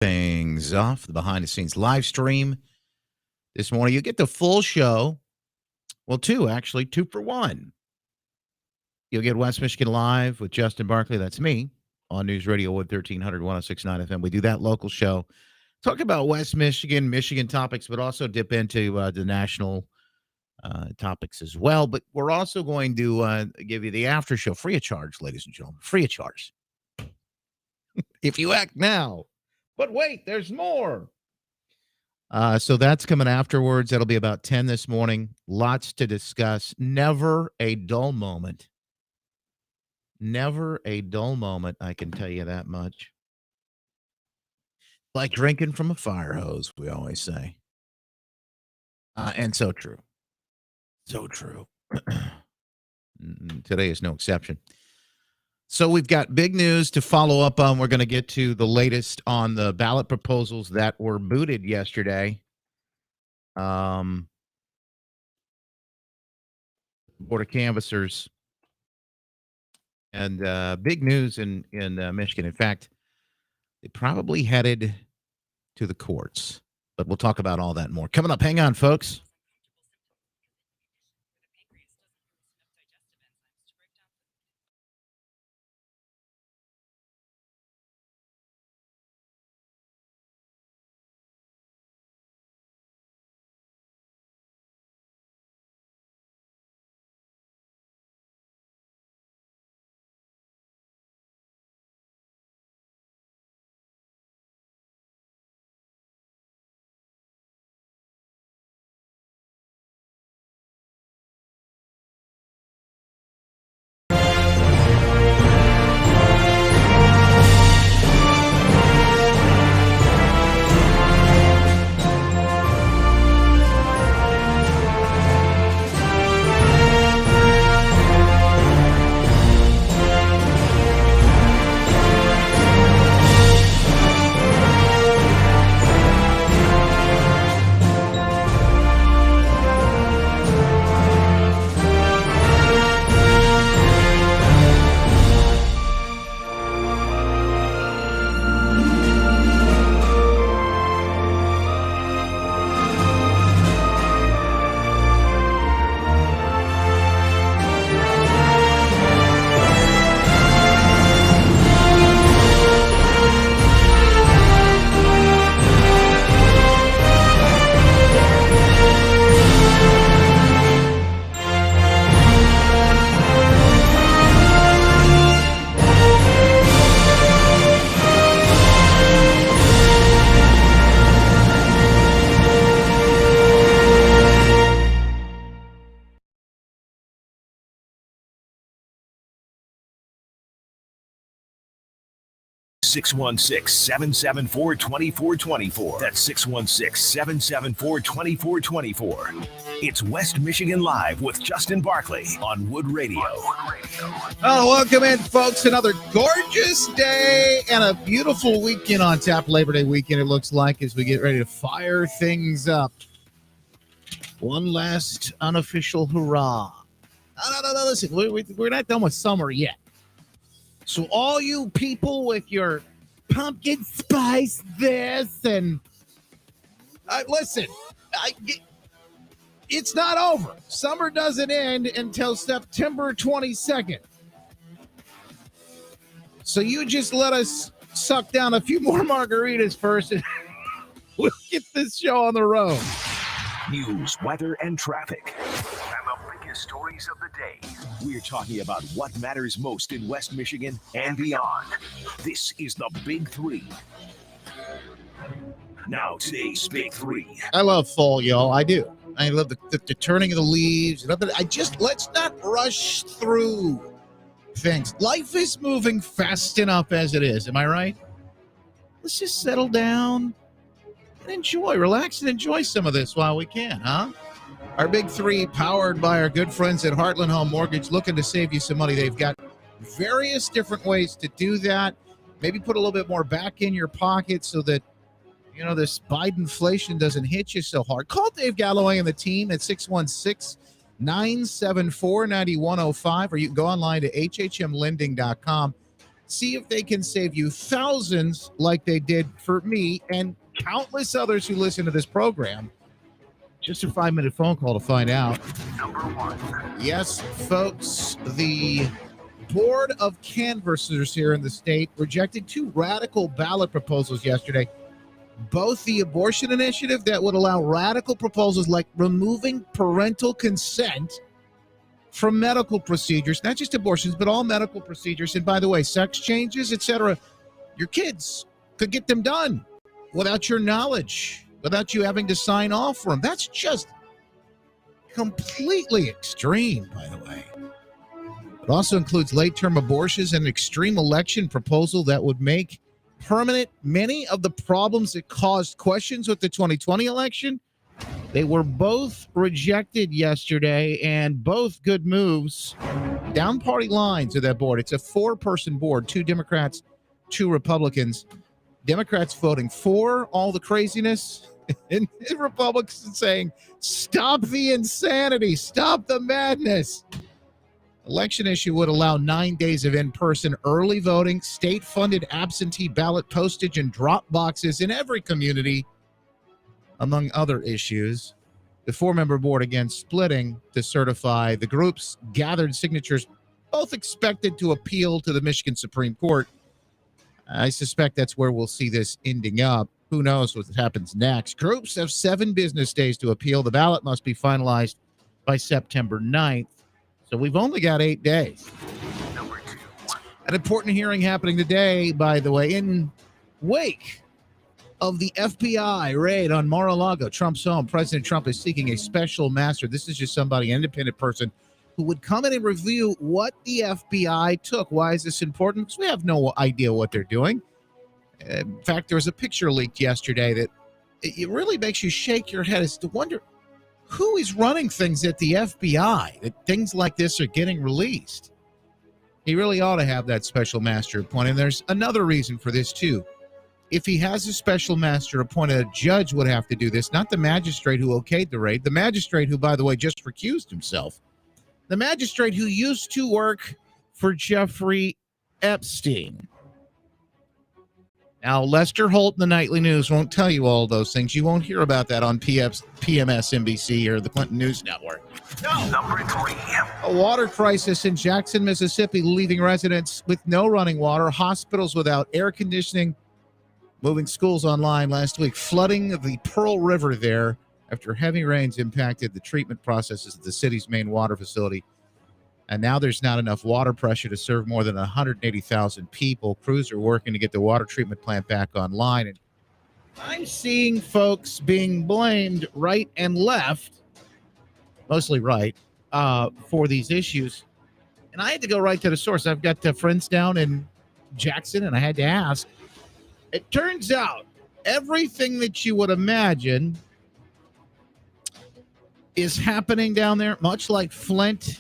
Things off the behind the scenes live stream this morning. You get the full show. Well, two for one. You'll get West Michigan Live with Justin Barclay. That's me on News Radio 1300, 1069 FM. We do that local show. Talk about West Michigan, Michigan topics, but also dip into the national topics as well. But we're also going to give you the after show free of charge, ladies and gentlemen. Free of charge. If you act now. But wait, there's more. So that's coming afterwards. That'll be about 10 this morning. Lots to discuss. Never a dull moment. Never a dull moment, I can tell you that much. Like drinking from a fire hose, we always say. And so true. So true. Today is no exception. So we've got big news to follow up on. We're going to get to the latest on the ballot proposals that were mooted yesterday. Board of Canvassers. And big news in Michigan. In fact, they probably headed to the courts. But we'll talk about all that and more. Coming up, hang on, folks. Six 616-774-2424. That's 616-774-2424. It's West Michigan Live with Justin Barclay on Wood Radio. Oh, welcome in, folks. Another gorgeous day and a beautiful weekend on tap. Labor Day weekend, it looks like, as we get ready to fire things up. One last unofficial hurrah. No, listen, we're not done with summer yet. So all you people with your pumpkin spice this and listen, it's not over. Summer doesn't end until September 22nd. So you just let us suck down a few more margaritas first and we'll get this show on the road. News, weather, and traffic. Stories of the day. We're talking about what matters most in West Michigan and beyond. This is the Big Three. Now today's Big Three. I love fall, y'all. I do. I love the turning of the leaves. Let's not rush through things. Life is moving fast enough as it is. Am I right? Let's just settle down and relax and enjoy some of this while we can, huh? Our Big Three, powered by our good friends at Heartland Home Mortgage, looking to save you some money. They've got various different ways to do that. Maybe put a little bit more back in your pocket so that, this Biden-inflation doesn't hit you so hard. Call Dave Galloway and the team at 616-974-9105, or you can go online to hhmlending.com. See if they can save you thousands like they did for me and countless others who listen to this program. Just a 5-minute phone call to find out. Number 1. Yes, folks, the Board of Canvassers here in the state rejected 2 radical ballot proposals yesterday. Both the abortion initiative that would allow radical proposals like removing parental consent from medical procedures, not just abortions, but all medical procedures. And by the way, sex changes, etc. Your kids could get them done without your knowledge, without you having to sign off for them. That's just completely extreme, by the way. It also includes late-term abortions and an extreme election proposal that would make permanent many of the problems that caused questions with the 2020 election. They were both rejected yesterday, and both good moves down party lines of that board. It's a 4-person board, 2 Democrats, 2 Republicans. Democrats voting for all the craziness, and Republicans saying, stop the insanity, stop the madness. Election issue would allow 9 days of in-person early voting, state-funded absentee ballot postage, and drop boxes in every community, among other issues. The 4-member board again splitting to certify the group's gathered signatures, both expected to appeal to the Michigan Supreme Court. I suspect that's where we'll see this ending up. Who knows what happens next? Groups have 7 business days to appeal. The ballot must be finalized by September 9th. So we've only got 8 days. Number 2. An important hearing happening today, by the way, in wake of the FBI raid on Mar-a-Lago, Trump's home. President Trump is seeking a special master. This is just somebody, an independent person, who would come in and review what the FBI took. Why is this important? Because we have no idea what they're doing. In fact, there was a picture leaked yesterday that it really makes you shake your head as to wonder who is running things at the FBI, that things like this are getting released. He really ought to have that special master appointed. And there's another reason for this, too. If he has a special master appointed, a judge would have to do this, not the magistrate who okayed the raid, the magistrate who, by the way, just recused himself, the magistrate who used to work for Jeffrey Epstein. Now, Lester Holt in the Nightly News won't tell you all those things. You won't hear about that on PMS NBC or the Clinton News Network. No. Number 3. A water crisis in Jackson, Mississippi, leaving residents with no running water, hospitals without air conditioning, moving schools online last week, flooding the Pearl River there after heavy rains impacted the treatment processes at the city's main water facility. And now there's not enough water pressure to serve more than 180,000 people. Crews are working to get the water treatment plant back online. And I'm seeing folks being blamed right and left, mostly right, for these issues. And I had to go right to the source. I've got friends down in Jackson, and I had to ask. It turns out everything that you would imagine is happening down there, much like Flint.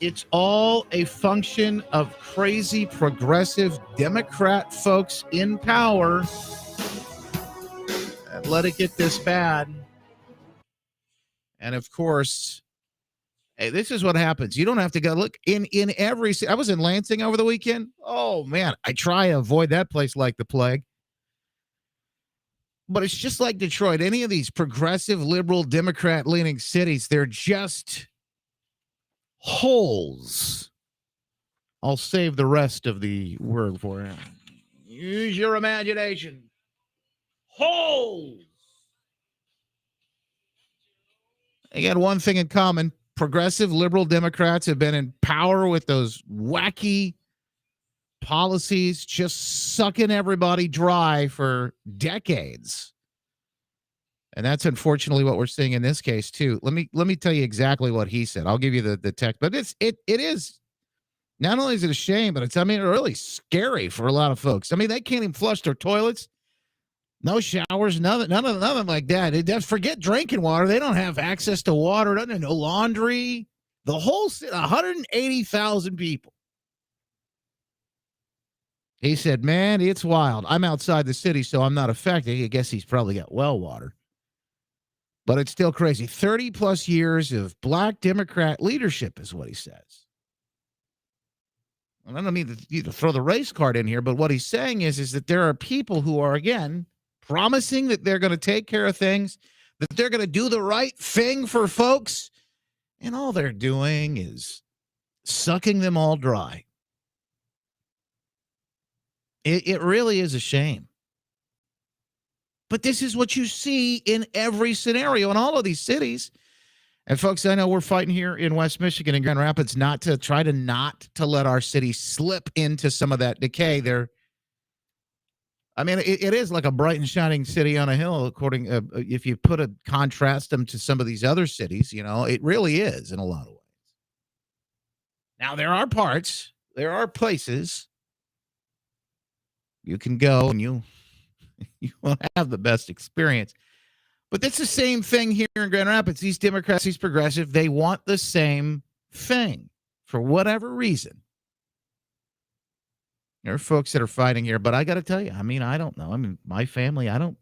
It's all a function of crazy progressive Democrat folks in power and let it get this bad. And of course, hey, this is what happens. You don't have to go look in every. I was in Lansing over the weekend. Oh man, I try to avoid that place like the plague. But it's just like Detroit. Any of these progressive, liberal, Democrat-leaning cities, they're just holes. I'll save the rest of the word for you. Use your imagination. Holes. They got one thing in common. Progressive liberal Democrats have been in power with those wacky policies, just sucking everybody dry for decades. And that's unfortunately what we're seeing in this case too. Let me tell you exactly what he said. I'll give you the text, but it is not only is it a shame, but it's really scary for a lot of folks. I mean, they can't even flush their toilets. No showers, nothing like that. Forget drinking water. They don't have access to water. No laundry. The whole 180,000 people. He said, man, it's wild. I'm outside the city, so I'm not affected. I guess he's probably got well water. But it's still crazy. 30 plus years of black Democrat leadership is what he says. I don't mean to throw the race card in here, but what he's saying is that there are people who are, again, promising that they're going to take care of things, that they're going to do the right thing for folks, and all they're doing is sucking them all dry. It really is a shame. But this is what you see in every scenario in all of these cities. And folks, I know we're fighting here in West Michigan and Grand Rapids not to let our city slip into some of that decay. It is like a bright and shining city on a hill, if you contrast them to some of these other cities, it really is in a lot of ways. Now, there are places you can go and you won't have the best experience. But that's the same thing here in Grand Rapids. These Democrats, these progressive, they want the same thing for whatever reason. There are folks that are fighting here, but I got to tell you, I don't know. My family, I don't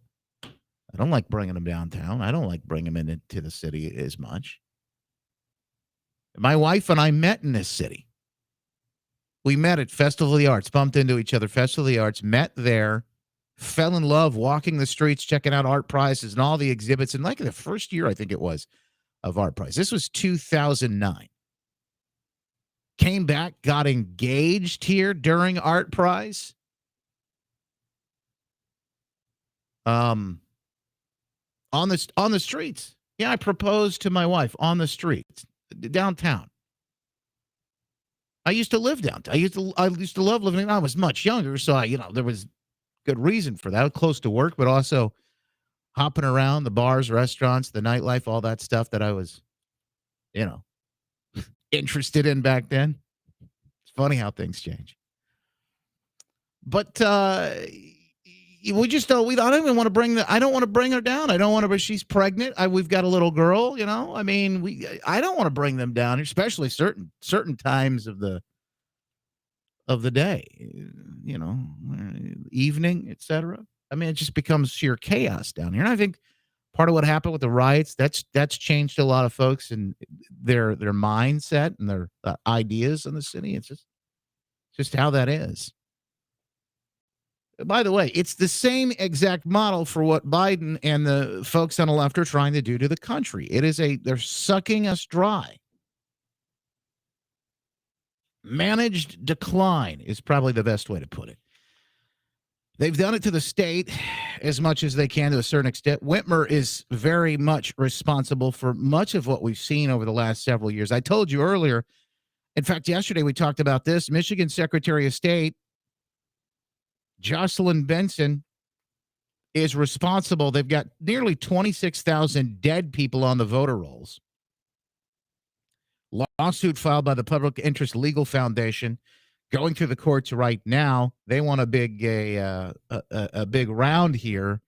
like bringing them downtown. I don't like bringing them into the city as much. My wife and I met in this city. We met at Festival of the Arts, bumped into each other, Festival of the Arts, met there, fell in love, walking the streets, checking out art prizes and all the exhibits. And like the first year, I think it was, of art prize. This was 2009. Came back, got engaged here during art prize. On the streets. Yeah, I proposed to my wife on the streets, downtown. I used to live downtown. I used to love living. I was much younger, so there was good reason for that. Close to work, but also hopping around the bars, restaurants, the nightlife, all that stuff that I was, interested in back then. It's funny how things change. But we just don't. I don't even want to bring I don't want to bring her down. I don't want to. She's pregnant. We've got a little girl. I don't want to bring them down, especially certain times of the day. Evening, etc. It just becomes sheer chaos down here. And I think part of what happened with the riots, that's changed a lot of folks and their mindset and their ideas in the city. It's just how that is. By the way, it's the same exact model for what Biden and the folks on the left are trying to do to the country. They're sucking us dry. Managed decline is probably the best way to put it. They've done it to the state as much as they can to a certain extent. Whitmer is very much responsible for much of what we've seen over the last several years. I told you earlier, in fact, yesterday we talked about this. Michigan Secretary of State Jocelyn Benson is responsible. They've got nearly 26,000 dead people on the voter rolls. Lawsuit filed by the Public Interest Legal Foundation going through the courts right now. They want a big round here.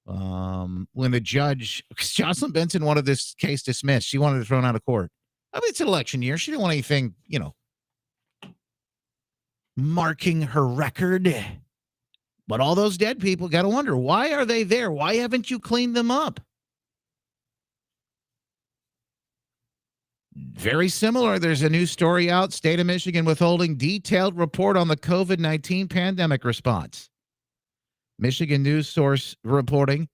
When the judge, Jocelyn Benson wanted this case dismissed. She wanted it thrown out of court. It's an election year. She didn't want anything, marking her record. But all those dead people got to wonder, why are they there? Why haven't you cleaned them up? Very similar. There's a new story out. State of Michigan withholding detailed report on the COVID-19 pandemic response. Michigan news source reporting.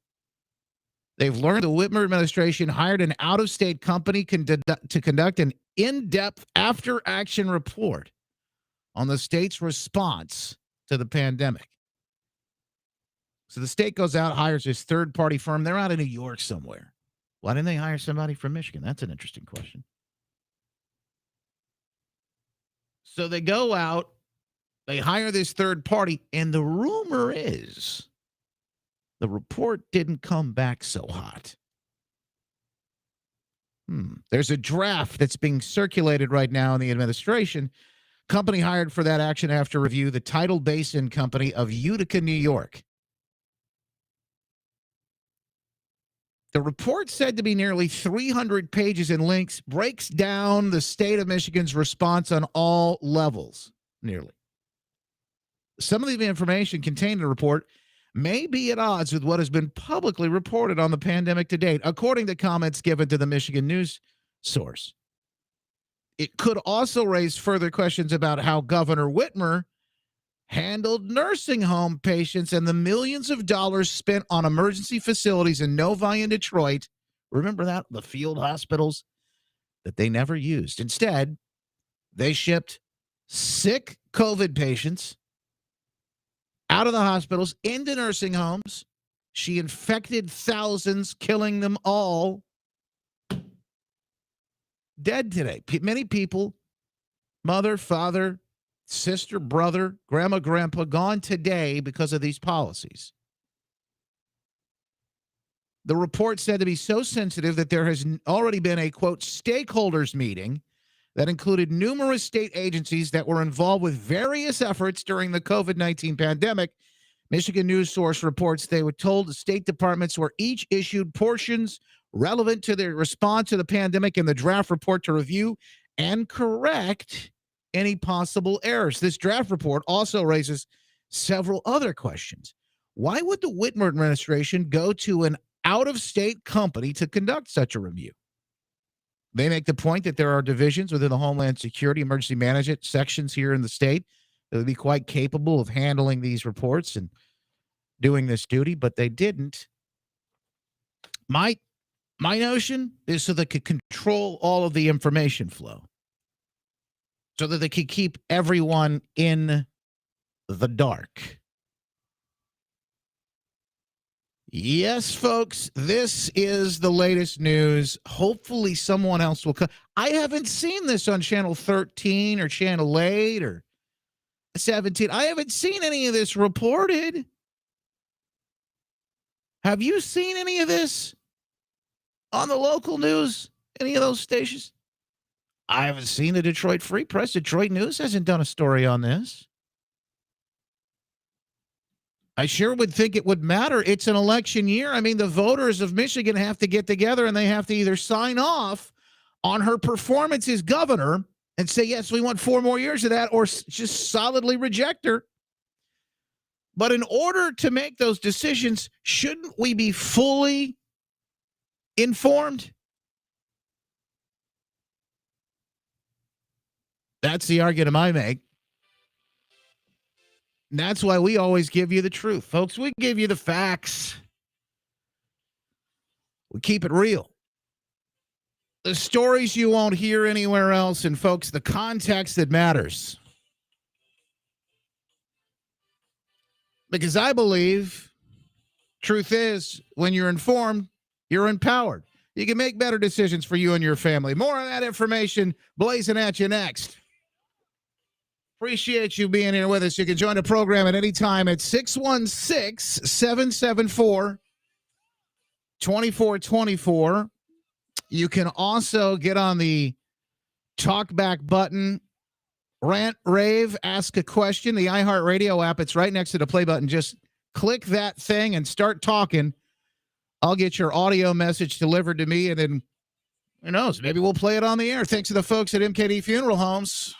They've learned the Whitmer administration hired an out-of-state company to conduct an in-depth after-action report on the state's response to the pandemic. So the state goes out, hires this third-party firm. They're out in New York somewhere. Why didn't they hire somebody from Michigan? That's an interesting question. So they go out, they hire this third party, and the rumor is the report didn't come back so hot. There's a draft that's being circulated right now in the administration. Company hired for that action after review, the Tidal Basin Company of Utica, New York. The report, said to be nearly 300 pages and links, breaks down the state of Michigan's response on all levels, nearly. Some of the information contained in the report may be at odds with what has been publicly reported on the pandemic to date, according to comments given to the Michigan news source. It could also raise further questions about how Governor Whitmer handled nursing home patients and the millions of dollars spent on emergency facilities in Novi and Detroit. Remember that? The field hospitals that they never used. Instead, they shipped sick COVID patients out of the hospitals into nursing homes. She infected thousands, killing them all. Dead today. Many people, mother, father, sister, brother, grandma, grandpa, gone today because of these policies. The report said to be so sensitive that there has already been a, quote, stakeholders meeting that included numerous state agencies that were involved with various efforts during the COVID-19 pandemic. Michigan News Source reports they were told the state departments were each issued portions relevant to their response to the pandemic in the draft report to review and correct any possible errors. This draft report also raises several other questions. Why would the Whitmer administration go to an out-of-state company to conduct such a review? They make the point that there are divisions within the Homeland Security Emergency Management sections here in the state that would be quite capable of handling these reports and doing this duty, but they didn't. My notion is so they could control all of the information flow, so that they could keep everyone in the dark. Yes, folks, this is the latest news. Hopefully someone else will come. I haven't seen this on Channel 13 or Channel 8 or 17. I haven't seen any of this reported. Have you seen any of this on the local news? Any of those stations? I haven't seen the Detroit Free Press. Detroit News hasn't done a story on this. I sure would think it would matter. It's an election year. I mean, the voters of Michigan have to get together and they have to either sign off on her performance as governor and say, yes, we want 4 more years of that, or just solidly reject her. But in order to make those decisions, shouldn't we be fully informed? That's the argument I make. And that's why we always give you the truth, folks. We give you the facts. We keep it real. The stories you won't hear anywhere else, and folks, the context that matters. Because I believe, truth is, when you're informed, you're empowered. You can make better decisions for you and your family. More of that information blazing at you next. Appreciate you being here with us. You can join the program at any time at 616-774-2424. You can also get on the talkback button, rant, rave, ask a question, the iHeartRadio app. It's right next to the play button. Just click that thing and start talking. I'll get your audio message delivered to me, and then, who knows, maybe we'll play it on the air. Thanks to the folks at MKD Funeral Homes.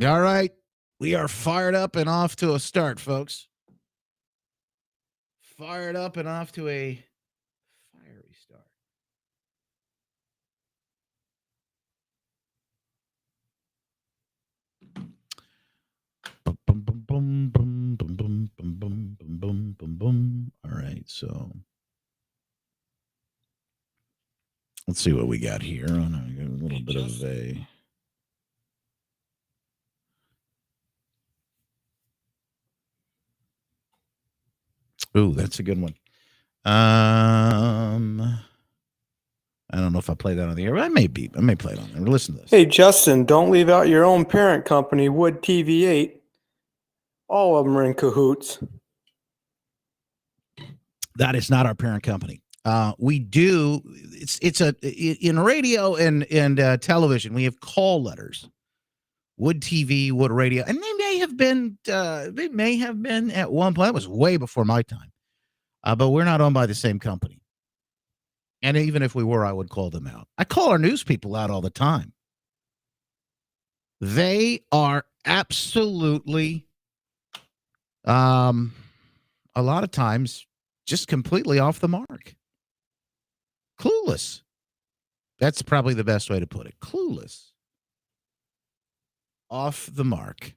All right. We are fired up and off to a start, folks. Fired up and off to a fiery start. Boom, boom, boom, boom, boom, boom, boom, boom, boom, boom, boom, boom. All right, so let's see what we got here. Oh, no, we got a little bit of a. Ooh, that's a good one. I don't know if I play that on the air. I may play it on there. Listen to this. Hey, Justin, don't leave out your own parent company, Wood TV8. All of them are in cahoots. That is not our parent company. We do. In radio and television, we have call letters. Wood TV, Wood Radio, and they may have been at one point. That was way before my time. But we're not owned by the same company. And even if we were, I would call them out. I call our news people out all the time. They are absolutely A lot of times just completely off the mark. Clueless. That's probably the best way to put it. Clueless. Off the mark.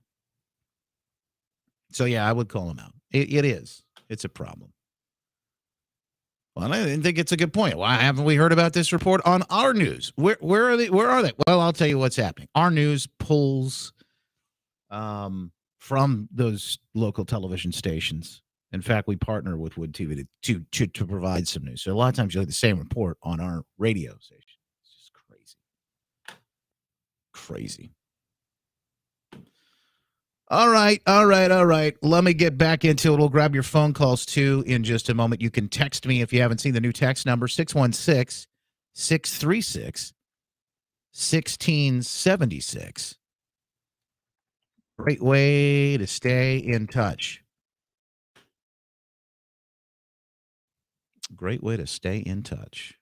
So, yeah, I would call him out. It is. It's a problem. Well, I didn't think it's a good point. Why haven't we heard about this report on our news? Where are they? Where are they? Well, I'll tell you what's happening. Our news pulls from those local television stations. In fact, we partner with Wood TV to provide some news. So a lot of times you get the same report on our radio station. It's just crazy. Crazy. All right. Let me get back into it. We'll grab your phone calls too in just a moment. You can text me if you haven't seen the new text number, 616 636 1676. Great way to stay in touch. Great way to stay in touch.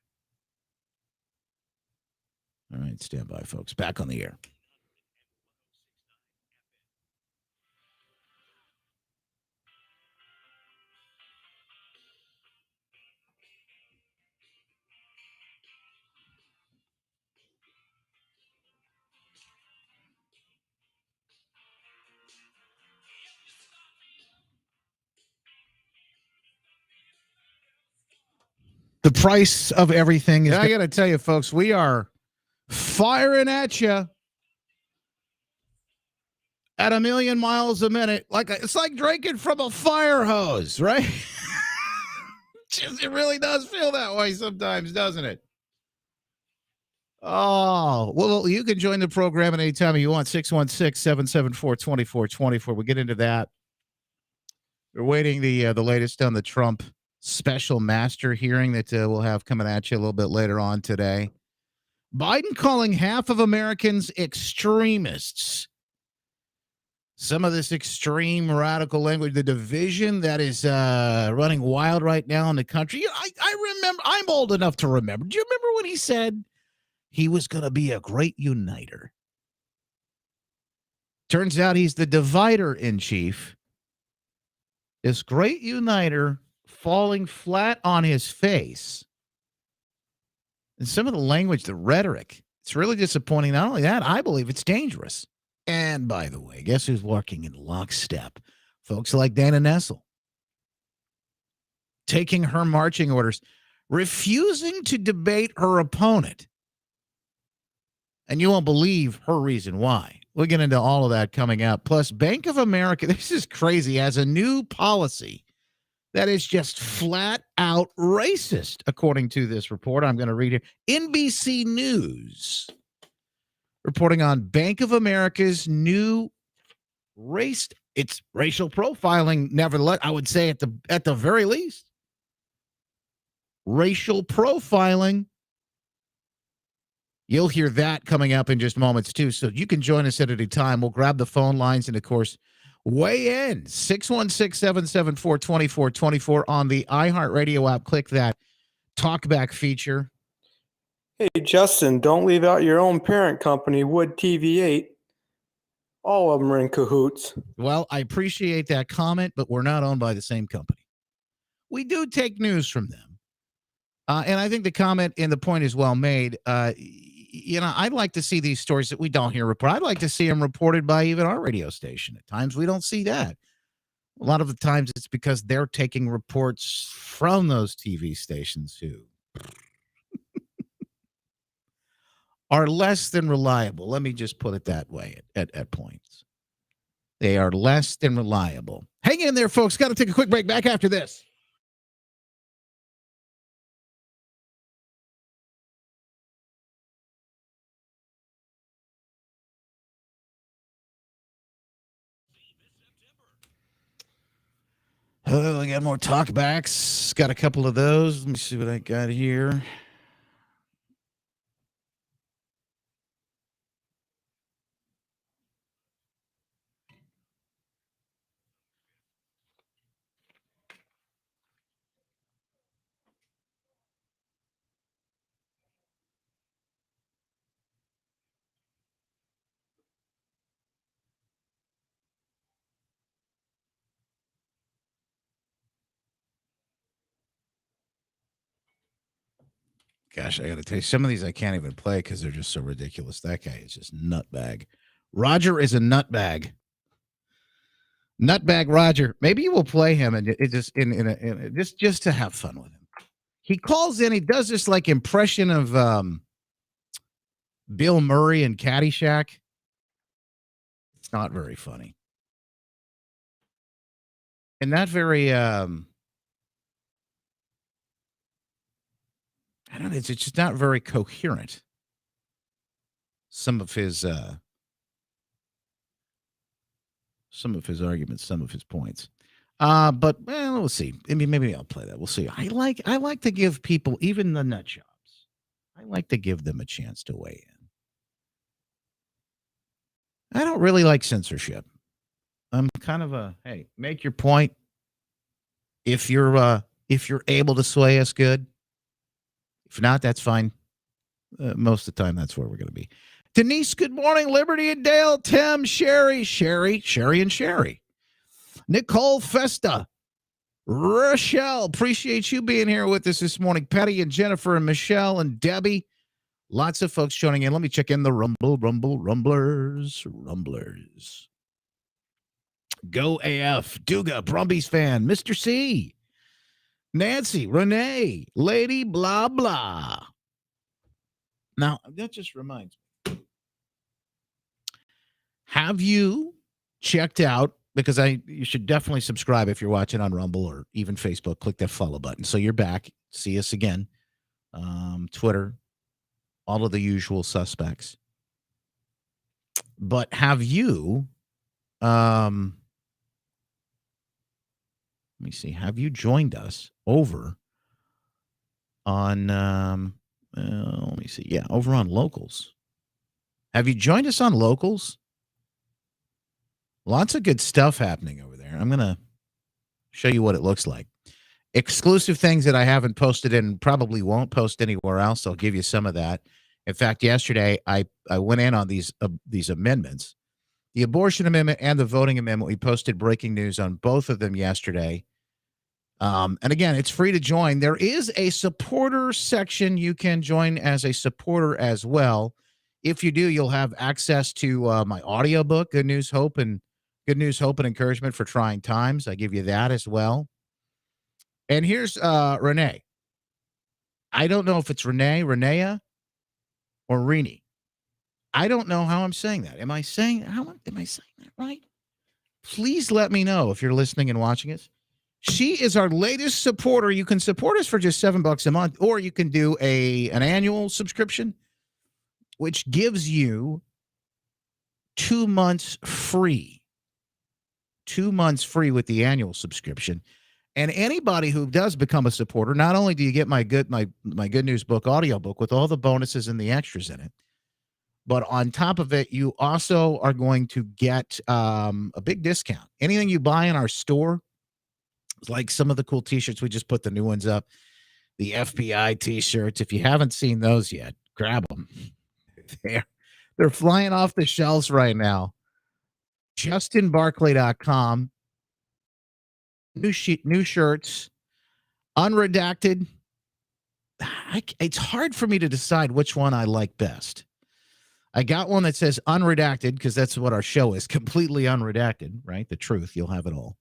All right, stand by, folks. Back on the air. The price of everything is. I got to tell you, folks, we are firing at you at 1,000,000 miles a minute. It's like drinking from a fire hose, right? It really does feel that way sometimes, doesn't it? Oh, well, you can join the program at any time you want. 616-774-2424. We'll get into that. We're waiting the latest on the Trump special master hearing that we'll have coming at you a little bit later on today. Biden calling half of Americans extremists. Some of this extreme radical language, the division that is running wild right now in the country. I remember, I'm old enough to remember. Do you remember when he said he was going to be a great uniter? Turns out he's the divider in chief. This great uniter falling flat on his face. And some of the language, the rhetoric, it's really disappointing. Not only that, I believe it's dangerous. And by the way, guess who's working in lockstep? Folks like Dana Nessel. Taking her marching orders, refusing to debate her opponent. And you won't believe her reason why. We'll get into all of that coming up. Plus, Bank of America, this is crazy, has a new policy that is just flat out racist, according to this report. I'm going to read it. NBC News reporting on Bank of America's new it's racial profiling, nevertheless, I would say at the very least. Racial profiling. You'll hear that coming up in just moments, too. So you can join us at any time. We'll grab the phone lines and, of course, weigh in. 616-774-2424 on the iHeartRadio app. Click that talkback feature. Hey, Justin, don't leave out your own parent company, Wood TV8. All of them are in cahoots. Well, I appreciate that comment, but we're not owned by the same company. We do take news from them. And I think the comment and the point is well made. I'd like to see these stories that we don't hear reported. I'd like to see them reported by even our radio station. At times we don't see that. A lot of the times it's because they're taking reports from those TV stations who are less than reliable. Let me just put it that way at points. They are less than reliable. Hang in there, folks. Got to take a quick break. Back after this. Oh, I got more talkbacks. Got a couple of those. Let me see what I got here. Gosh, I got to tell you, some of these I can't even play because they're just so ridiculous. That guy is just nutbag. Roger is a nutbag. Nutbag Roger. Maybe you will play him and it just just to have fun with him. He calls in. He does this like impression of Bill Murray and Caddyshack. It's not very funny, and not very. I don't know. It's just not very coherent. Some of his arguments, some of his points. But we'll see. I mean, maybe I'll play that. We'll see. I like to give people, even the nut jobs, I like to give them a chance to weigh in. I don't really like censorship. I'm kind of a hey, make your point. If you're able to sway us, good. If not, that's fine. Most of the time, that's where we're going to be. Denise, good morning. Liberty and Dale, Tim, Sherry, and Sherry. Nicole Festa, Rochelle, appreciate you being here with us this morning. Patty and Jennifer and Michelle and Debbie. Lots of folks joining in. Let me check in the Rumblers. Go AF, Duga, Brumbies fan, Mr. C, Nancy, Renee, Lady, blah, blah. Now, that just reminds me. Have you checked out, because you should definitely subscribe if you're watching on Rumble or even Facebook, click that follow button. So you're back. See us again. Twitter, all of the usual suspects. But have you, let me see, have you joined us over on, let me see, yeah, over on Locals? Have you joined us on Locals? Lots of good stuff happening over there. I'm going to show you what it looks like. Exclusive things that I haven't posted and probably won't post anywhere else. I'll give you some of that. In fact, yesterday I went in on these amendments, the abortion amendment and the voting amendment. We posted breaking news on both of them yesterday. And again, it's free to join. There is a supporter section. You can join as a supporter as well. If you do, you'll have access to my audiobook, Good News, Hope, and Encouragement for Trying Times. I give you that as well. And here's Renee. I don't know if it's Renea, or Rini. I don't know how I'm saying that. Am I saying that right? Please let me know if you're listening and watching us. She is our latest supporter. You can support us for just $7 a month, or you can do an annual subscription, which gives you 2 months free. 2 months free with the annual subscription. And anybody who does become a supporter, not only do you get my Good News book audiobook with all the bonuses and the extras in it, but on top of it, you also are going to get a big discount. Anything you buy in our store, like some of the cool T-shirts, we just put the new ones up, the FBI T-shirts. If you haven't seen those yet, grab them. They're flying off the shelves right now. JustinBarclay.com. New shirts, unredacted. It's hard for me to decide which one I like best. I got one that says unredacted because that's what our show is, completely unredacted, right? The truth, you'll have it all.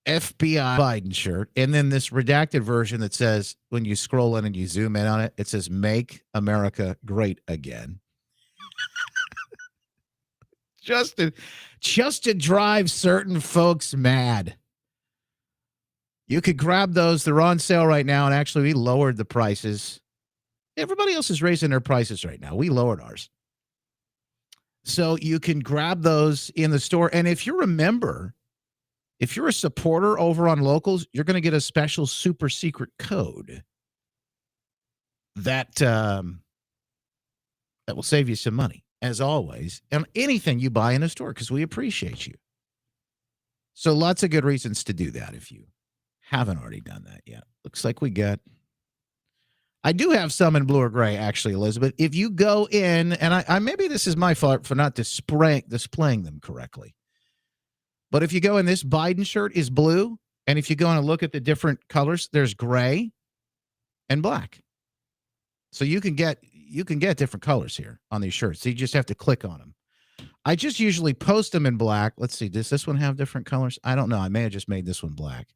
FBI Biden shirt, and then this redacted version that says, when you scroll in and you zoom in on it, it says "Make America Great Again." just to drive certain folks mad. You could grab those. They're on sale right now, and actually we lowered the prices. Everybody else is raising their prices right now. We lowered ours. So you can grab those in the store. And if you're a supporter over on Locals, you're going to get a special super secret code that will save you some money, as always, and anything you buy in a store, because we appreciate you. So lots of good reasons to do that if you haven't already done that yet. Looks like I do have some in blue or gray, actually, Elizabeth. If you go in, and I maybe this is my fault for not displaying them correctly, but if you go in, this Biden shirt is blue, and if you go and look at the different colors, there's gray. and black. So you can get different colors here on these shirts. So you just have to click on them. I just usually post them in black. Let's see. Does this one have different colors? I don't know. I may have just made this one black.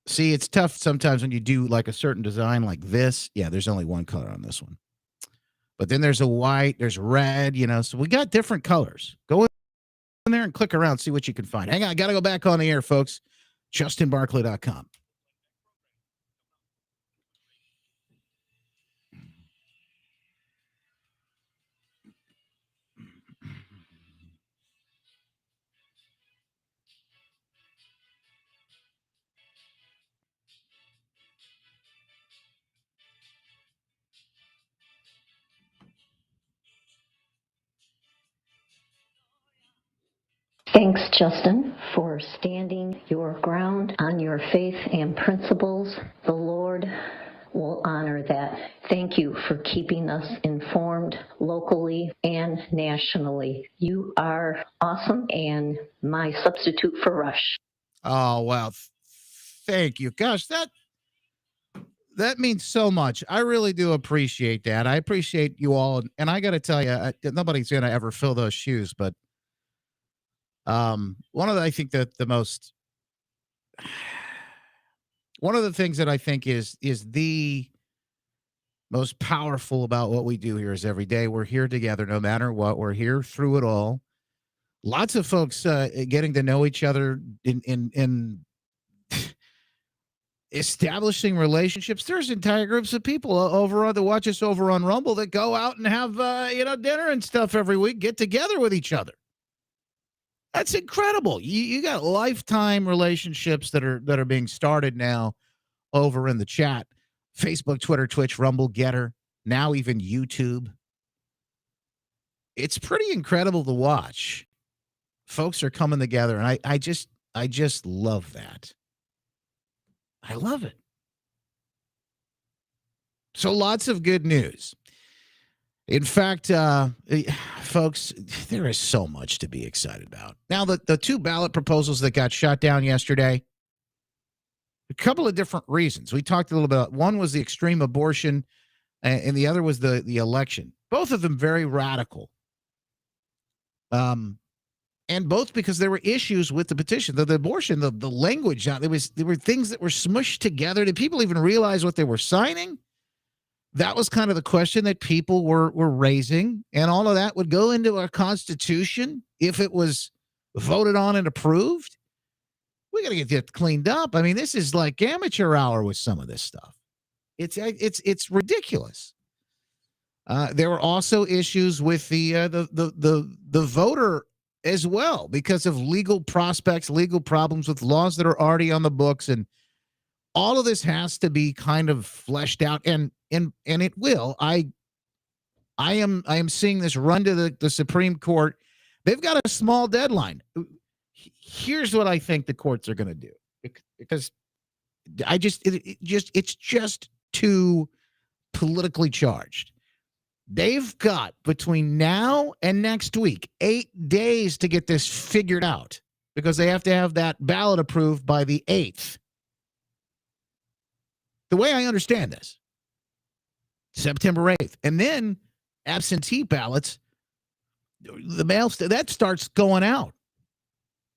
See, it's tough sometimes when you do like a certain design like this. Yeah, there's only one color on this one. But then there's a white, there's red, so we got different colors. Go in there and click around, see what you can find. Hang on, I got to go back on the air, folks. JustinBarclay.com. Thanks, Justin, for standing your ground on your faith and principles. The Lord will honor that. Thank you for keeping us informed locally and nationally. You are awesome and my substitute for Rush. Oh, wow. Thank you. Gosh, that means so much. I really do appreciate that. I appreciate you all. And I got to tell you, nobody's going to ever fill those shoes, but one of the, I think that the most, one of the things that I think is the most powerful about what we do here is every day we're here together, no matter what. We're here through it all. Lots of folks getting to know each other in establishing relationships. There's entire groups of people over on the watch us over on Rumble that go out and have dinner and stuff every week, get together with each other. That's incredible. You got lifetime relationships that are being started now over in the chat. Facebook, Twitter, Twitch, Rumble, Getter, now even YouTube. It's pretty incredible to watch. Folks are coming together, and I just love that. I love it. So lots of good news. In fact, folks, there is so much to be excited about. Now, the two ballot proposals that got shot down yesterday, a couple of different reasons. We talked a little bit about, one was the extreme abortion, and the other was the election. Both of them very radical. And both because there were issues with the petition. The abortion, the language, there were things that were smushed together. Did people even realize what they were signing? That was kind of the question that people were raising, and all of that would go into our Constitution if it was voted on and approved. We got to get that cleaned up. I mean, this is like amateur hour with some of this stuff. It's ridiculous. There were also issues with the voter as well because of legal prospects, legal problems with laws that are already on the books, and all of this has to be kind of fleshed out, and it will. I am seeing this run to the Supreme Court. They've got a small deadline. Here's what I think the courts are going to do, because it's just too politically charged. They've got between now and next week 8 days to get this figured out, because they have to have that ballot approved by the 8th. The way I understand this, September 8th. And then absentee ballots, the mail, that starts going out.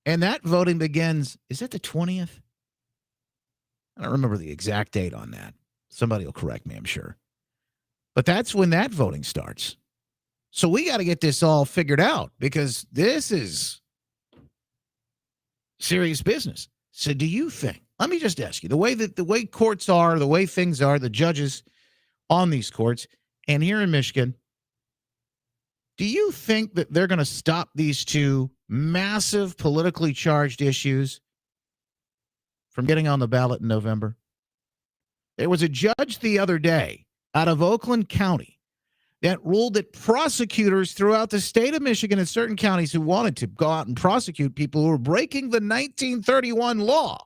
And that voting begins, is it the 20th? I don't remember the exact date on that. Somebody will correct me, I'm sure. But that's when that voting starts. So we got to get this all figured out, because this is serious business. So do you think, let me just ask you, the way courts are, the way things are, the judges on these courts, and here in Michigan, do you think that they're going to stop these two massive politically charged issues from getting on the ballot in November? There was a judge the other day out of Oakland County that ruled that prosecutors throughout the state of Michigan and certain counties who wanted to go out and prosecute people who were breaking the 1931 law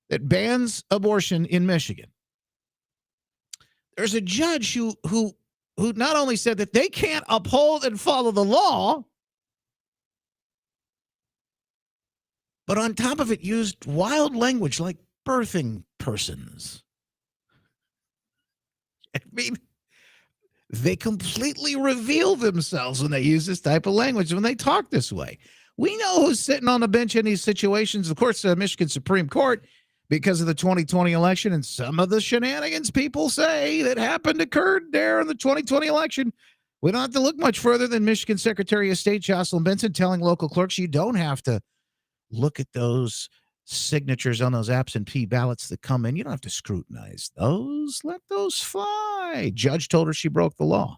that bans abortion in Michigan. There's a judge who not only said that they can't uphold and follow the law, but on top of it used wild language like birthing persons. I mean, they completely reveal themselves when they use this type of language, when they talk this way. We know who's sitting on the bench in these situations. Of course, Michigan Supreme Court, because of the 2020 election and some of the shenanigans people say that occurred there in the 2020 election. We don't have to look much further than Michigan Secretary of State Jocelyn Benson telling local clerks you don't have to look at those signatures on those absentee ballots that come in. You don't have to scrutinize those. Let those fly. Judge told her she broke the law.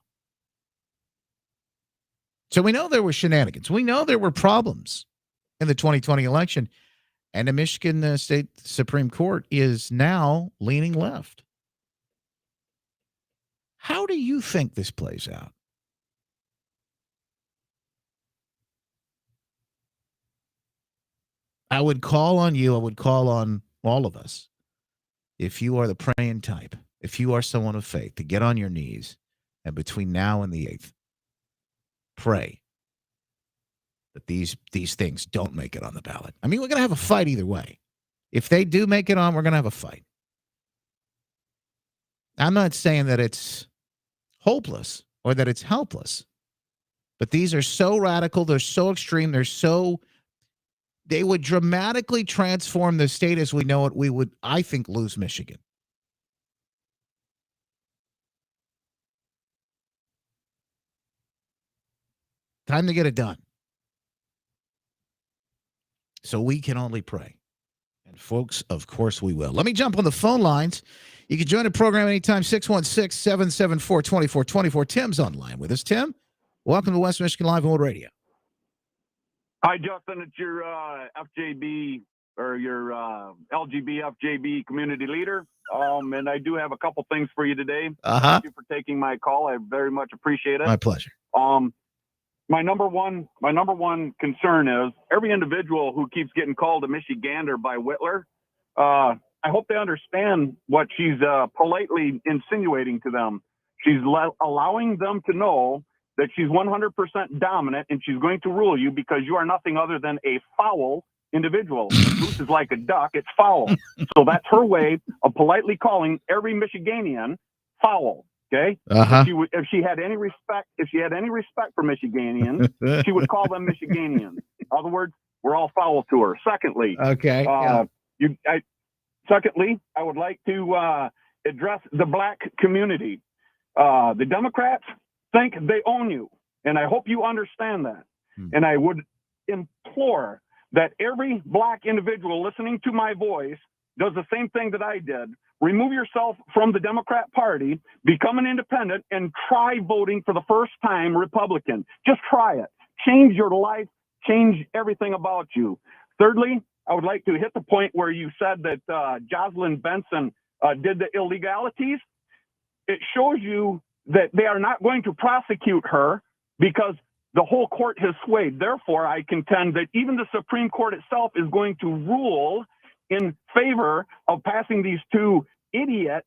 So we know there were shenanigans. We know there were problems in the 2020 election. And the Michigan State Supreme Court is now leaning left. How do you think this plays out? I would call on you. I would call on all of us. If you are the praying type, if you are someone of faith, to get on your knees and between now and the 8th, pray that these things don't make it on the ballot. I mean, we're going to have a fight either way. If they do make it on, we're going to have a fight. I'm not saying that it's hopeless or that it's helpless, but these are so radical. They're so extreme. They would dramatically transform the state as we know it. We would, I think, lose Michigan. Time to get it done. So we can only pray. And folks, of course we will. Let me jump on the phone lines. You can join the program anytime, 616-774-2424. Tim's online with us. Tim, welcome to West Michigan Live on Radio. Hi, Justin. It's your FJB or your LGB FJB community leader. And I do have a couple things for you today. Thank you for taking my call. I very much appreciate it. My pleasure. My number one concern is every individual who keeps getting called a Michigander by Whitler. I hope they understand what she's politely insinuating to them. She's allowing them to know that she's 100% dominant and she's going to rule you because you are nothing other than a foul individual. Goose is like a duck, it's foul. So that's her way of politely calling every Michiganian foul. Okay. Uh-huh. If she had any respect for Michiganians, she would call them Michiganians. In other words, we're all foul to her. Secondly, okay. Secondly, I would like to address the black community. The Democrats think they own you, and I hope you understand that. And I would implore that every black individual listening to my voice does the same thing that I did. Remove yourself from the Democrat Party, become an independent, and try voting for the first time Republican. Just try it. Change your life. Change everything about you. Thirdly, I would like to hit the point where you said that Jocelyn Benson did the illegalities. It shows you that they are not going to prosecute her because the whole court has swayed. Therefore, I contend that even the Supreme Court itself is going to rule in favor of passing these two idiot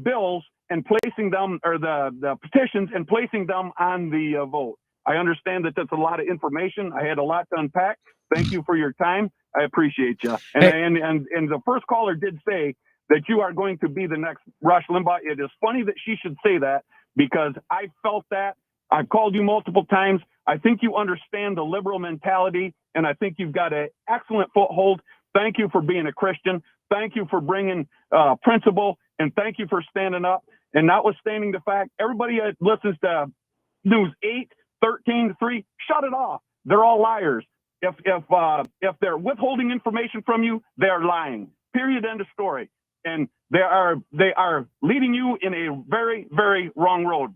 bills and placing them, or the petitions, and placing them on the vote. I understand that that's a lot of information. I had a lot to unpack. Thank you for your time. I appreciate you. And the first caller did say that you are going to be the next Rush Limbaugh. It is funny that she should say that because I felt that. I've called you multiple times. I think you understand the liberal mentality, and I think you've got an excellent foothold. Thank you for being a Christian. Thank you for bringing principle, and thank you for standing up. And notwithstanding the fact, everybody that listens to News 8, 13, 3, shut it off. They're all liars. If they're withholding information from you, they are lying. Period. End of story. And they are leading you in a very, very wrong road.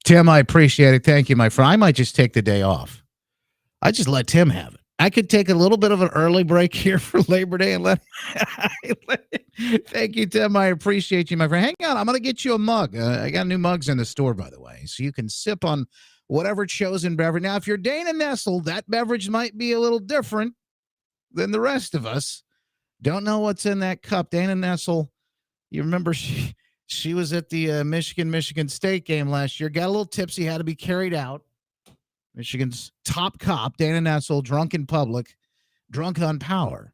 Tim, I appreciate it. Thank you, my friend. I might just take the day off. I just let Tim have it. I could take a little bit of an early break here for Labor Day and let Thank you, Tim. I appreciate you, my friend. Hang on. I'm going to get you a mug. I got new mugs in the store, by the way, so you can sip on whatever chosen beverage. Now, if you're Dana Nessel, that beverage might be a little different than the rest of us. Don't know what's in that cup. Dana Nessel, you remember she was at the Michigan State game last year. Got a little tipsy, had to be carried out. Michigan's top cop, Dana Nessel, drunk in public, drunk on power.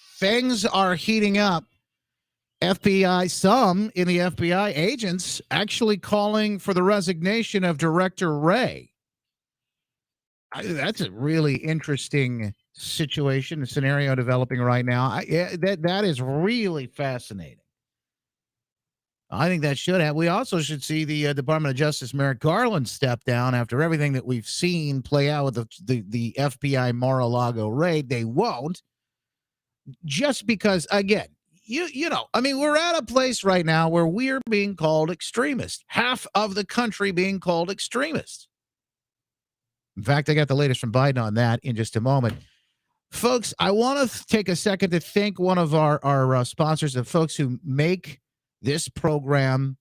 things are heating up. FBI, some in the FBI agents actually calling for the resignation of Director Wray. That's a really interesting situation, a scenario developing right now. That is really fascinating. I think that should have. We also should see the Department of Justice Merrick Garland step down after everything that we've seen play out with the FBI Mar-a-Lago raid. They won't, just because, again, we're at a place right now where we're being called extremists. Half of the country being called extremists. In fact, I got the latest from Biden on that in just a moment. Folks, I want to take a second to thank one of our sponsors, the folks who make this program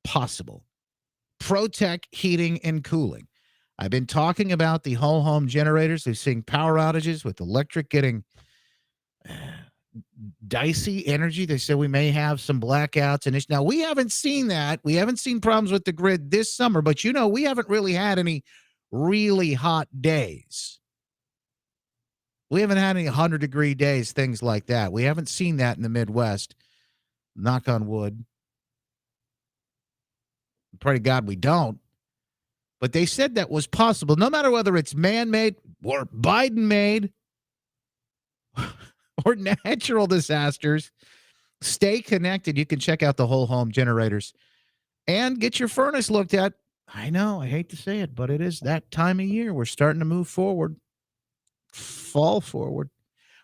possible. ProTech Heating and Cooling. I've been talking about the whole home generators. We're seeing power outages with electric getting dicey energy. They say we may have some blackouts. And now, we haven't seen that. We haven't seen problems with the grid this summer, but we haven't really had any really hot days. We haven't had any 100-degree days, things like that. We haven't seen that in the Midwest. Knock on wood. Pray to God we don't. But they said that was possible, no matter whether it's man-made or Biden-made or natural disasters. Stay connected. You can check out the whole home generators and get your furnace looked at. I know, I hate to say it, but it is that time of year. We're starting to move forward, fall forward.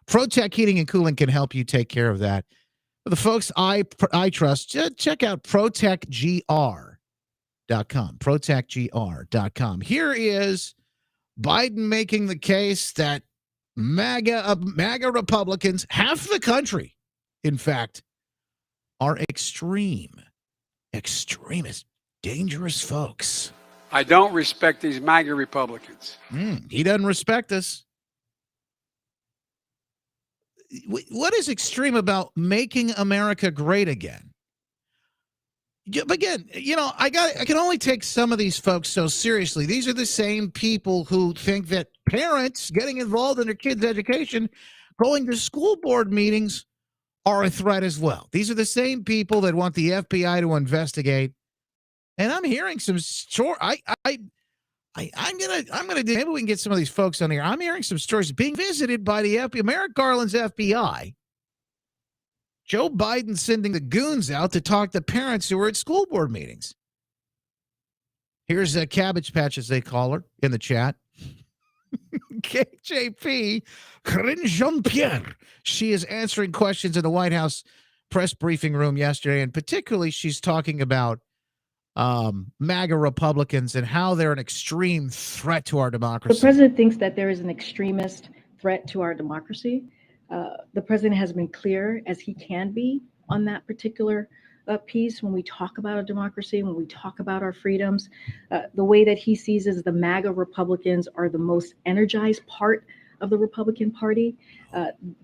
ProTech Heating and Cooling can help you take care of that. For the folks I trust, check out protectgr.com. Protectgr.com. Here is Biden making the case that MAGA Republicans, half the country, in fact, are extremist, dangerous folks. I don't respect these MAGA Republicans. He doesn't respect us. What is extreme about making America great again? Again, I can only take some of these folks so seriously. These are the same people who think that parents getting involved in their kids' education, going to school board meetings, are a threat as well. These are the same people that want the FBI to investigate. And I'm hearing some short. I'm gonna do. Maybe we can get some of these folks on here. I'm hearing some stories being visited by the FBI, Merrick Garland's FBI. Joe Biden sending the goons out to talk to parents who were at school board meetings. Here's a Cabbage Patch, as they call her, in the chat. KJP Jean-Pierre. She is answering questions in the White House press briefing room yesterday, and particularly she's talking about MAGA Republicans and how they're an extreme threat to our democracy. The president thinks that there is an extremist threat to our democracy. The president has been clear as he can be on that particular piece when we talk about a democracy, when we talk about our freedoms. The way that he sees is the MAGA Republicans are the most energized part of the Republican Party.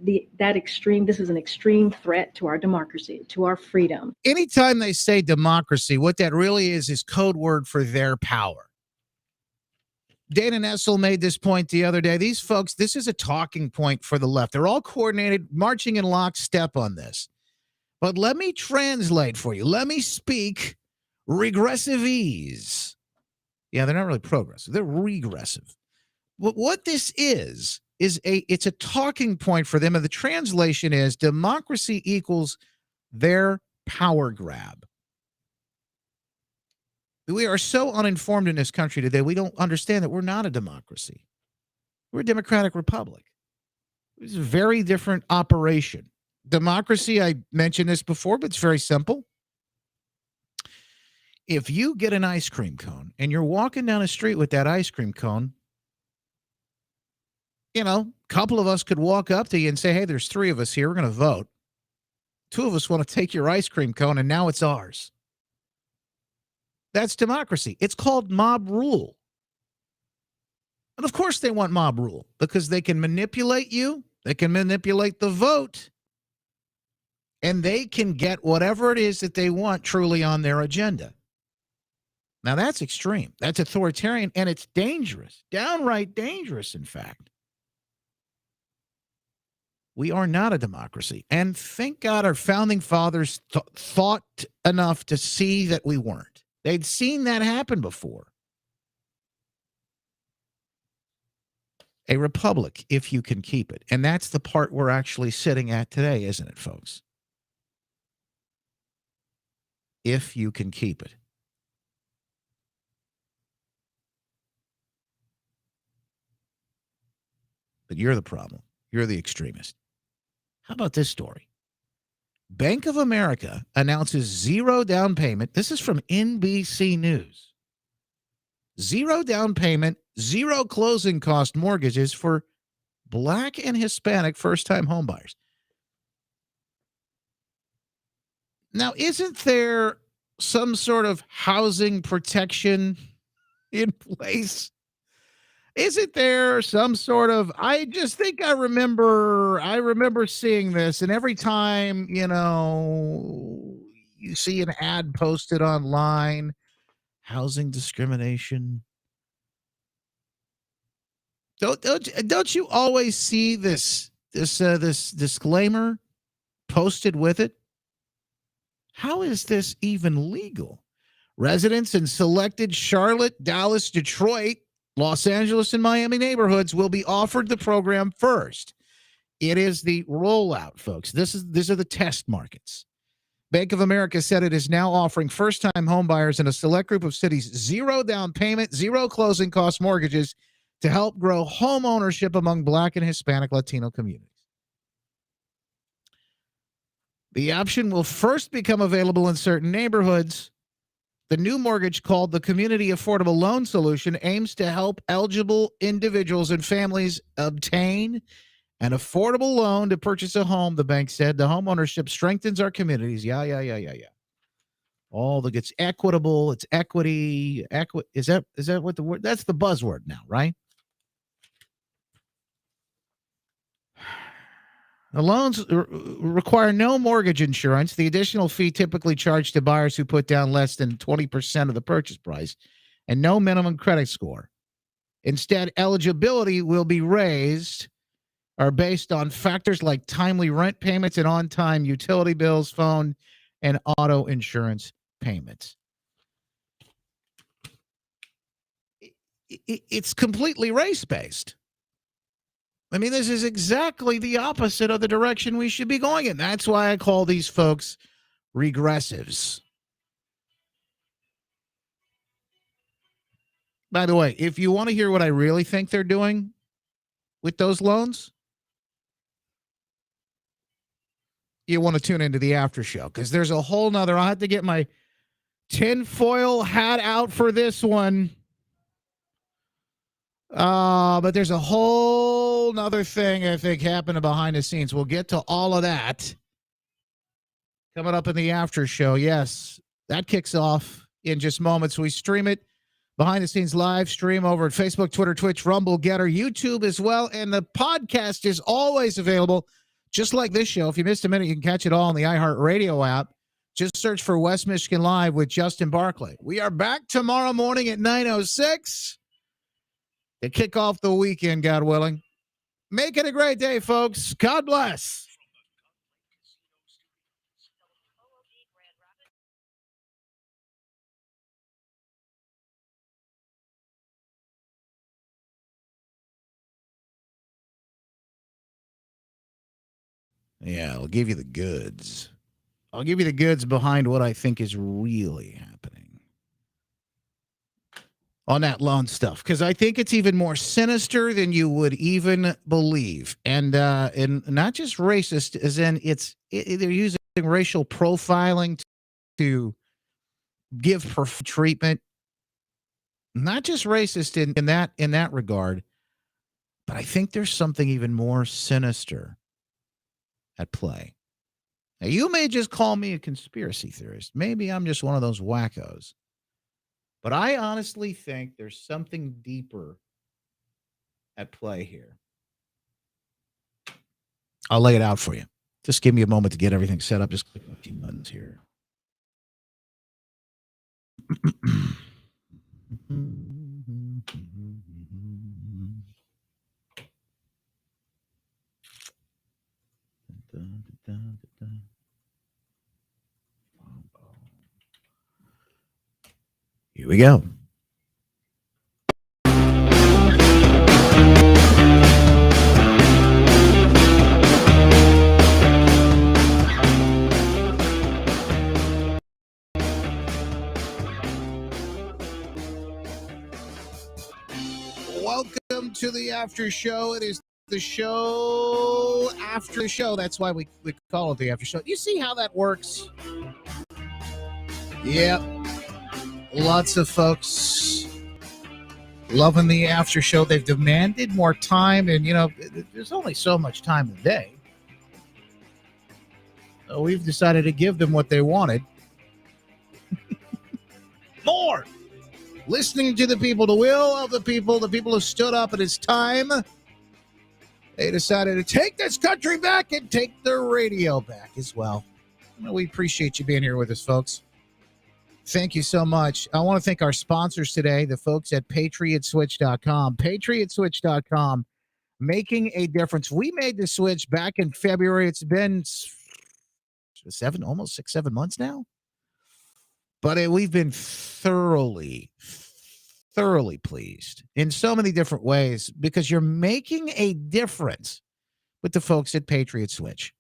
This is an extreme threat to our democracy, to our freedom. Anytime they say democracy, what that really is code word for their power. Dana Nessel made this point the other day. These folks, this is a talking point for the left. They're all coordinated, marching in lockstep on this. But let me translate for you. Let me speak regressivese. Yeah, they're not really progressive. They're regressive. What this is it's a talking point for them. And the translation is democracy equals their power grab. We are so uninformed in this country today, we don't understand that we're not a democracy. We're a democratic republic. It's a very different operation. Democracy, I mentioned this before, but it's very simple. If you get an ice cream cone and you're walking down a street with that ice cream cone, a couple of us could walk up to you and say, hey, there's 3 of us here. We're going to vote. 2 of us want to take your ice cream cone, and now it's ours. That's democracy. It's called mob rule. And of course they want mob rule because they can manipulate you. They can manipulate the vote. And they can get whatever it is that they want truly on their agenda. Now that's extreme. That's authoritarian, and it's dangerous. Downright dangerous, in fact. We are not a democracy. And thank God our founding fathers thought enough to see that we weren't. They'd seen that happen before. A republic, if you can keep it. And that's the part we're actually sitting at today, isn't it, folks? If you can keep it. But you're the problem. You're the extremist. How about this story? Bank of America announces zero down payment. This is from NBC News. Zero down payment, zero closing cost mortgages for Black and Hispanic first-time homebuyers. Now, isn't there some sort of housing protection in place? Isn't there some sort of, I just think I remember seeing this, and every time, you see an ad posted online, housing discrimination. Don't you always see this disclaimer posted with it? How is this even legal? Residents in selected Charlotte, Dallas, Detroit, Los Angeles, and Miami neighborhoods will be offered the program first. It is the rollout, folks. These are the test markets. Bank of America said it is now offering first-time homebuyers in a select group of cities zero down payment, zero closing cost mortgages to help grow home ownership among Black and Hispanic Latino communities. The option will first become available in certain neighborhoods. The new mortgage, called the Community Affordable Loan Solution, aims to help eligible individuals and families obtain an affordable loan to purchase a home, the bank said. The home ownership strengthens our communities. Yeah. All that gets equitable. It's equity. Is that what the word? That's the buzzword now, right? The loans require no mortgage insurance. The additional fee typically charged to buyers who put down less than 20% of the purchase price, and no minimum credit score. Instead, eligibility will be raised or based on factors like timely rent payments and on-time utility bills, phone, and auto insurance payments. It's completely race-based. I mean, this is exactly the opposite of the direction we should be going in. That's why I call these folks regressives. By the way, if you want to hear what I really think they're doing with those loans, you want to tune into the after show, because there's a whole nother, I'll have to get my tinfoil hat out for this one. But there's a whole nother thing I think happening behind the scenes. We'll get to all of that coming up in the after show. Yes, that kicks off in just moments. We stream it behind the scenes live stream over at Facebook, Twitter, Twitch, Rumble, Getter, YouTube as well. And the podcast is always available, just like this show. If you missed a minute, you can catch it all on the iHeartRadio app. Just search for West Michigan Live with Justin Barclay. We are back tomorrow morning at 9:06 to kick off the weekend, God willing. Make it a great day, folks. God bless. Yeah, I'll give you the goods. I'll give you the goods behind what I think is really happening on that loan stuff, because I think it's even more sinister than you would even believe, and not just racist, as in they're using racial profiling to give treatment. Not just racist in that regard, but I think there's something even more sinister at play. Now, you may just call me a conspiracy theorist. Maybe I'm just one of those wackos. But I honestly think there's something deeper at play here. I'll lay it out for you. Just give me a moment to get everything set up. Just click a few buttons here. Here we go. Welcome to the after show. It is the show after the show. That's why we call it the after show. You see how that works? Yep. Lots of folks loving the after show. They've demanded more time, and there's only so much time a day. So we've decided to give them what they wanted. More. Listening to the people, the will of the people who stood up, and it's time. They decided to take this country back and take their radio back as well. We appreciate you being here with us, folks. Thank you so much. I want to thank our sponsors today, the folks at patriotswitch.com. Patriotswitch.com, making a difference. We made the switch back in February. It's been almost 6-7 months now. But we've been thoroughly pleased in so many different ways because you're making a difference with the folks at Patriot Switch.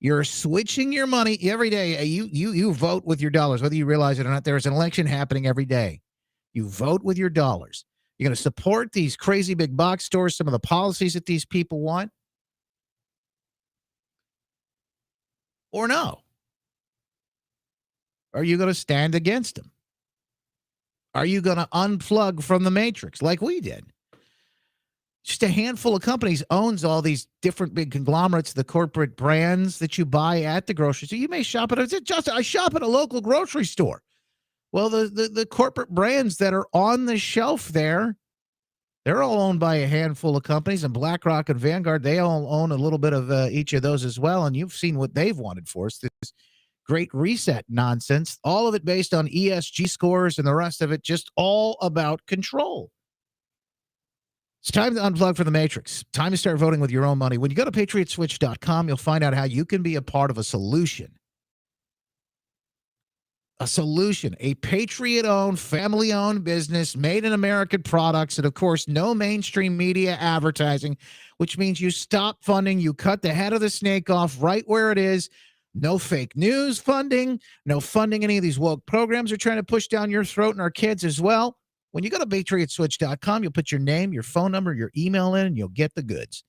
You're switching your money every day. You vote with your dollars, whether you realize it or not. There's an election happening every day. You vote with your dollars. You're going to support these crazy big box stores, some of the policies that these people want, or no? Are you going to stand against them? Are you going to unplug from the matrix like we did? Just a handful of companies owns all these different big conglomerates, the corporate brands that you buy at the grocery store. You may shop at I shop at a local grocery store. Well, the corporate brands that are on the shelf there, they're all owned by a handful of companies, and BlackRock and Vanguard, they all own a little bit of each of those as well. And you've seen what they've wanted for us. This Great Reset nonsense, all of it based on ESG scores and the rest of it just all about control. It's time to unplug from the matrix. Time to start voting with your own money. When you go to patriotswitch.com, you'll find out how you can be a part of a solution. A Patriot-owned, family-owned business, made in American products, and, of course, no mainstream media advertising, which means you stop funding, you cut the head of the snake off right where it is. No fake news funding, no funding any of these woke programs are trying to push down your throat and our kids as well. When you go to patriotswitch.com, you'll put your name, your phone number, your email in, and you'll get the goods.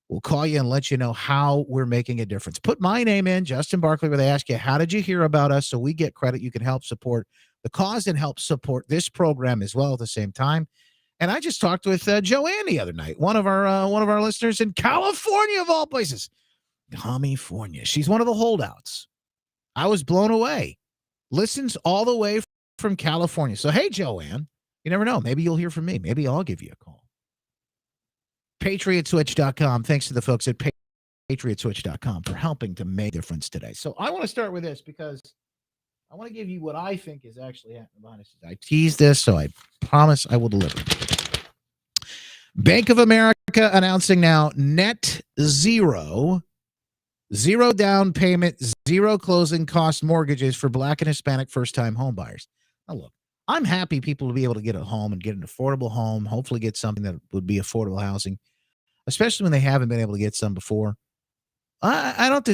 We'll call you and let you know how we're making a difference. Put my name in, Justin Barclay, where they ask you, how did you hear about us? So we get credit. You can help support the cause and help support this program as well at the same time. And I just talked with Joanne the other night, one of our listeners in California, of all places. California. She's one of the holdouts. I was blown away. Listens all the way from California. So, hey, Joanne, you never know. Maybe you'll hear from me. Maybe I'll give you a call. Patriotswitch.com. Thanks to the folks at Patriotswitch.com for helping to make a difference today. So I want to start with this because I want to give you what I think is actually happening behind us. I teased this, so I promise I will deliver. Bank of America announcing now net zero down payment, zero closing cost mortgages for Black and Hispanic first-time home buyers. Now, look, I'm happy people to be able to get a home and get an affordable home, hopefully get something that would be affordable housing, especially when they haven't been able to get some before. I don't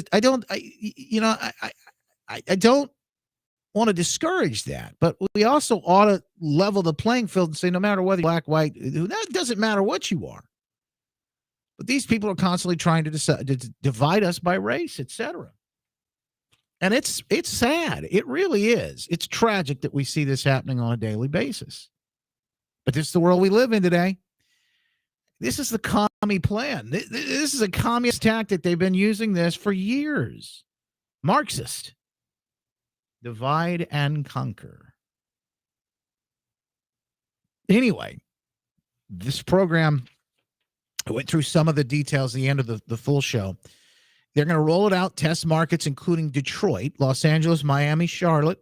want to discourage that, but we also ought to level the playing field and say no matter whether you're black, white, that doesn't matter what you are. But these people are constantly trying to divide us by race, etc. And it's sad. It really is. It's tragic that we see this happening on a daily basis. But this is the world we live in today. This is the commie plan. This is a communist tactic. They've been using this for years. Marxist. Divide and conquer. Anyway, this program, I went through some of the details at the end of the full show. They're going to roll it out, test markets, including Detroit, Los Angeles, Miami, Charlotte,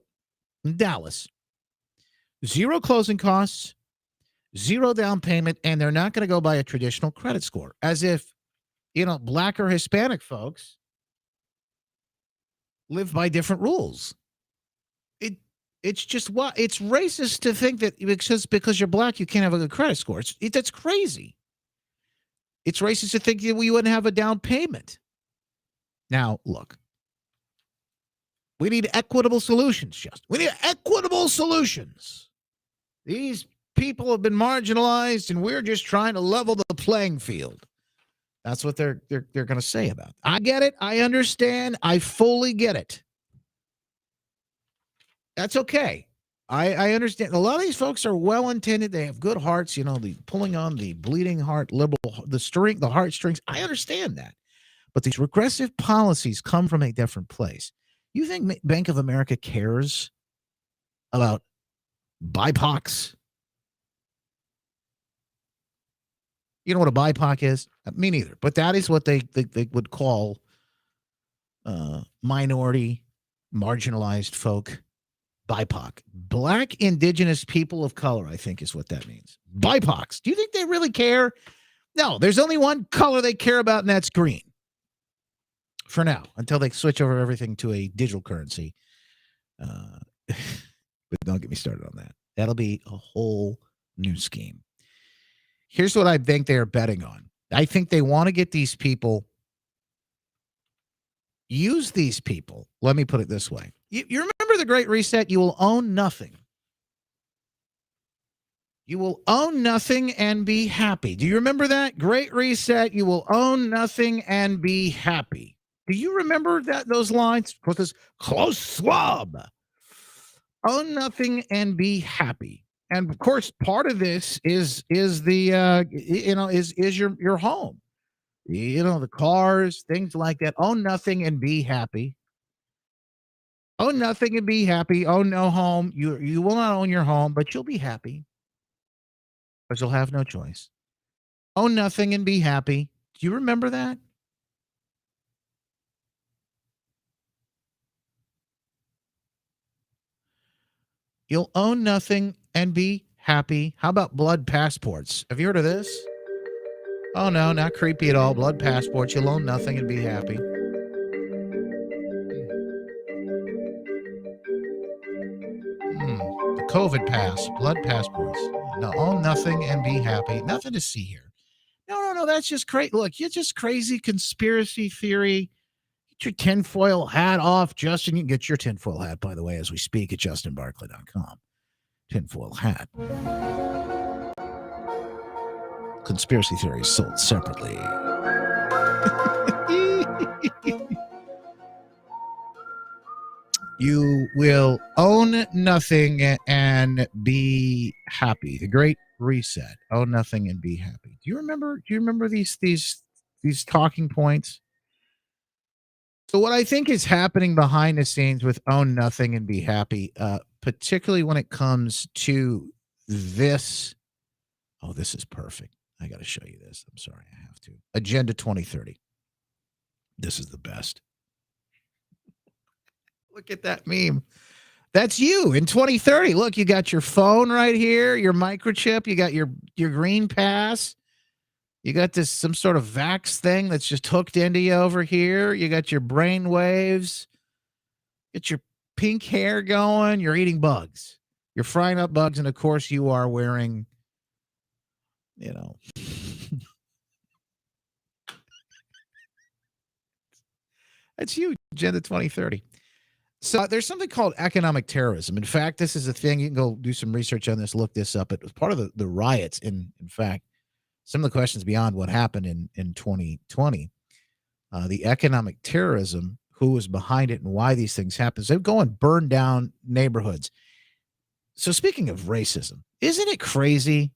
and Dallas. Zero closing costs, zero down payment, and they're not going to go by a traditional credit score, as if, black or Hispanic folks live by different rules. It's just what it's racist to think that because you're black you can't have a good credit score. That's crazy. It's racist to think that we wouldn't have a down payment. Now, look, we need equitable solutions, Justin. We need equitable solutions. These people have been marginalized, and we're just trying to level the playing field. That's what they're going to say about it. I get it. I understand. I fully get it. That's okay. I understand. A lot of these folks are well-intended. They have good hearts, the pulling on the bleeding heart, liberal, the heartstrings. I understand that. But these regressive policies come from a different place. You think Bank of America cares about BIPOCs? You know what a BIPOC is? Me neither. But that is what they would call minority, marginalized folk. BIPOC. Black indigenous people of color, I think is what that means. BIPOCs. Do you think they really care? No, there's only one color they care about, and that's green. For now, until they switch over everything to a digital currency. But don't get me started on that. That'll be a whole new scheme. Here's what I think they're betting on. I think they want to get these people, use these people. Let me put it this way. You remember the Great Reset? You will own nothing. You will own nothing and be happy. Do you remember that? Great Reset. You will own nothing and be happy. Do you remember those lines? With this close swab. Own nothing and be happy. And of course, part of this is your home. The cars, things like that. Own nothing and be happy. Own nothing and be happy. Own no home. You will not own your home, but you'll be happy. Because you'll have no choice. Own nothing and be happy. Do you remember that? You'll own nothing and be happy. How about blood passports? Have you heard of this? Oh, no, not creepy at all. Blood passports. You'll own nothing and be happy. The COVID pass. Blood passports. No, own nothing and be happy. Nothing to see here. No. That's just crazy. Look, you're just crazy conspiracy theory. Get your tinfoil hat off, Justin. You can get your tinfoil hat, by the way, as we speak at justinbarclay.com. Tinfoil hat. Conspiracy theories sold separately. You will own nothing and be happy. The Great Reset. Own nothing and be happy. Do you remember these talking points? So what I think is happening behind the scenes with own nothing and be happy, particularly when it comes to this. Oh, this is perfect. I got to show you this. I'm sorry, I have to. Agenda 2030. This is the best. Look at that meme. That's you in 2030. Look, you got your phone right here, your microchip. You got your green pass. You got some sort of vax thing that's just hooked into you over here. You got your brain waves. Get your pink hair going. You're eating bugs. You're frying up bugs. And of course you are wearing, that's you, Agenda 2030. So there's something called economic terrorism. In fact, this is a thing. You can go do some research on this, look this up. It was part of the riots. In fact, some of the questions beyond what happened in 2020, the economic terrorism, who was behind it and why these things happen. So they go and burn down neighborhoods. So speaking of racism, isn't it crazy?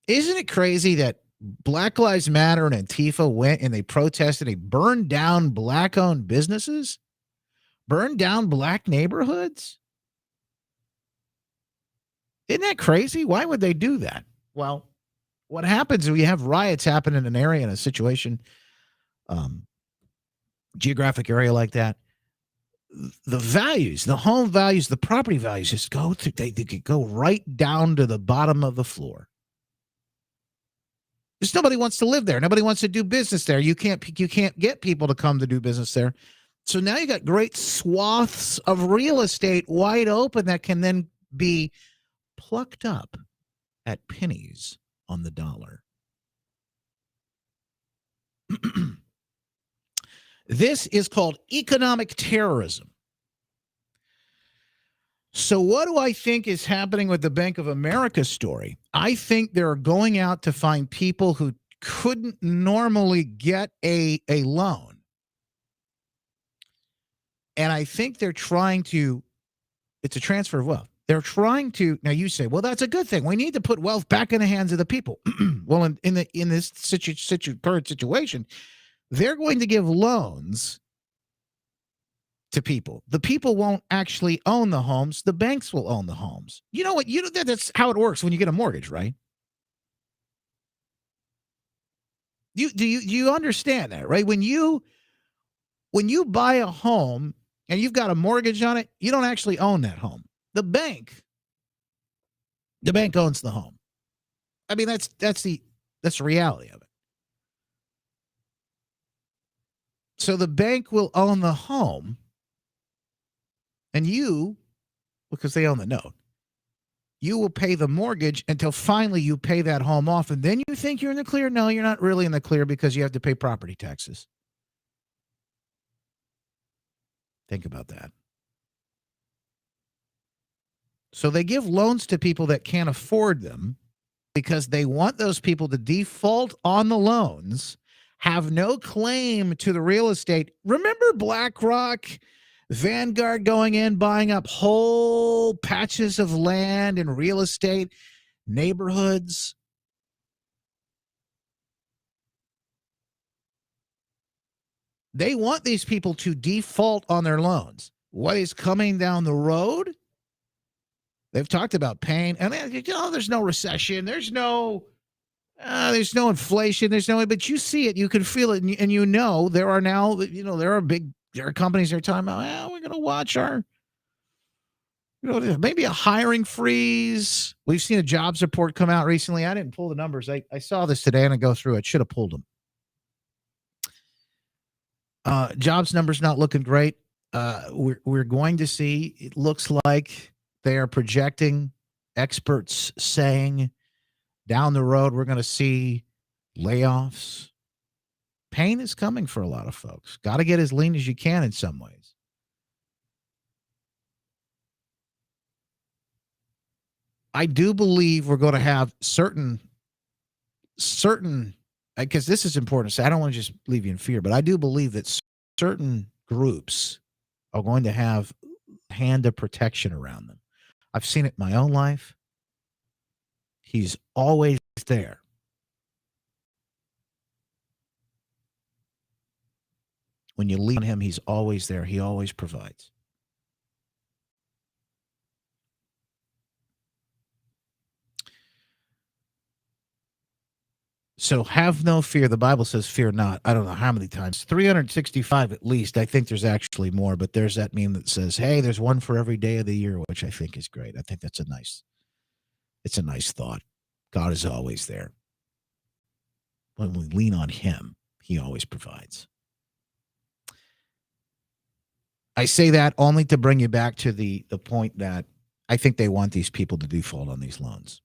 Isn't it crazy that Black Lives Matter and Antifa went and they protested, they burned down black-owned businesses, burned down black neighborhoods? Isn't that crazy? Why would they do that? Well, what happens when you have riots happen in an area, in a situation, geographic area like that, the values, the home values, the property values just go through, they could go right down to the bottom of the floor. Because nobody wants to live there. Nobody wants to do business there. You can't get people to come to do business there. So now you got great swaths of real estate wide open that can then be plucked up at pennies on the dollar. This is called economic terrorism. So what do I think is happening with the Bank of America story? I think they're going out to find people who couldn't normally get a loan. And I think they're trying to, it's a transfer of wealth. They're trying to, now you say, well, that's a good thing. We need to put wealth back in the hands of the people. Well, in this current situation, they're going to give loans to people. The people won't actually own the homes. The banks will own the homes. You know what? That's how it works when you get a mortgage, right? Do you understand that, right? When you buy a home and you've got a mortgage on it, you don't actually own that home. The bank owns the home. I mean, that's the reality of it. So the bank will own the home, and you, because they own the note, you will pay the mortgage until finally you pay that home off, and then you think you're in the clear. No, you're not really in the clear because you have to pay property taxes. Think about that. So they give loans to people that can't afford them because they want those people to default on the loans, have no claim to the real estate. Remember BlackRock, Vanguard going in, buying up whole patches of land and real estate, neighborhoods? They want these people to default on their loans. What is coming down the road? They've talked about pain, and there's no recession, there's no inflation, but you see it, you can feel it, and you know there are now, there are companies that are talking about, we're going to watch our, maybe a hiring freeze. We've seen a jobs report come out recently. I didn't pull the numbers. I saw this today and I go through it. Should have pulled them. Jobs numbers not looking great. We're going to see, it looks like they are projecting, experts saying down the road we're going to see layoffs. Pain is coming for a lot of folks. Got to get as lean as you can in some ways. I do believe we're going to have certain, because this is important to say, I don't want to just leave you in fear, but I do believe that certain groups are going to have a hand of protection around them. I've seen it in my own life. He's always there. When you lean on him, he's always there. He always provides. So have no fear. The Bible says fear not. I don't know how many times. 365 at least. I think there's actually more, but there's that meme that says, hey, there's one for every day of the year, which I think is great. I think it's a nice thought. God is always there. When we lean on him, he always provides. I say that only to bring you back to the point that I think they want these people to default on these loans.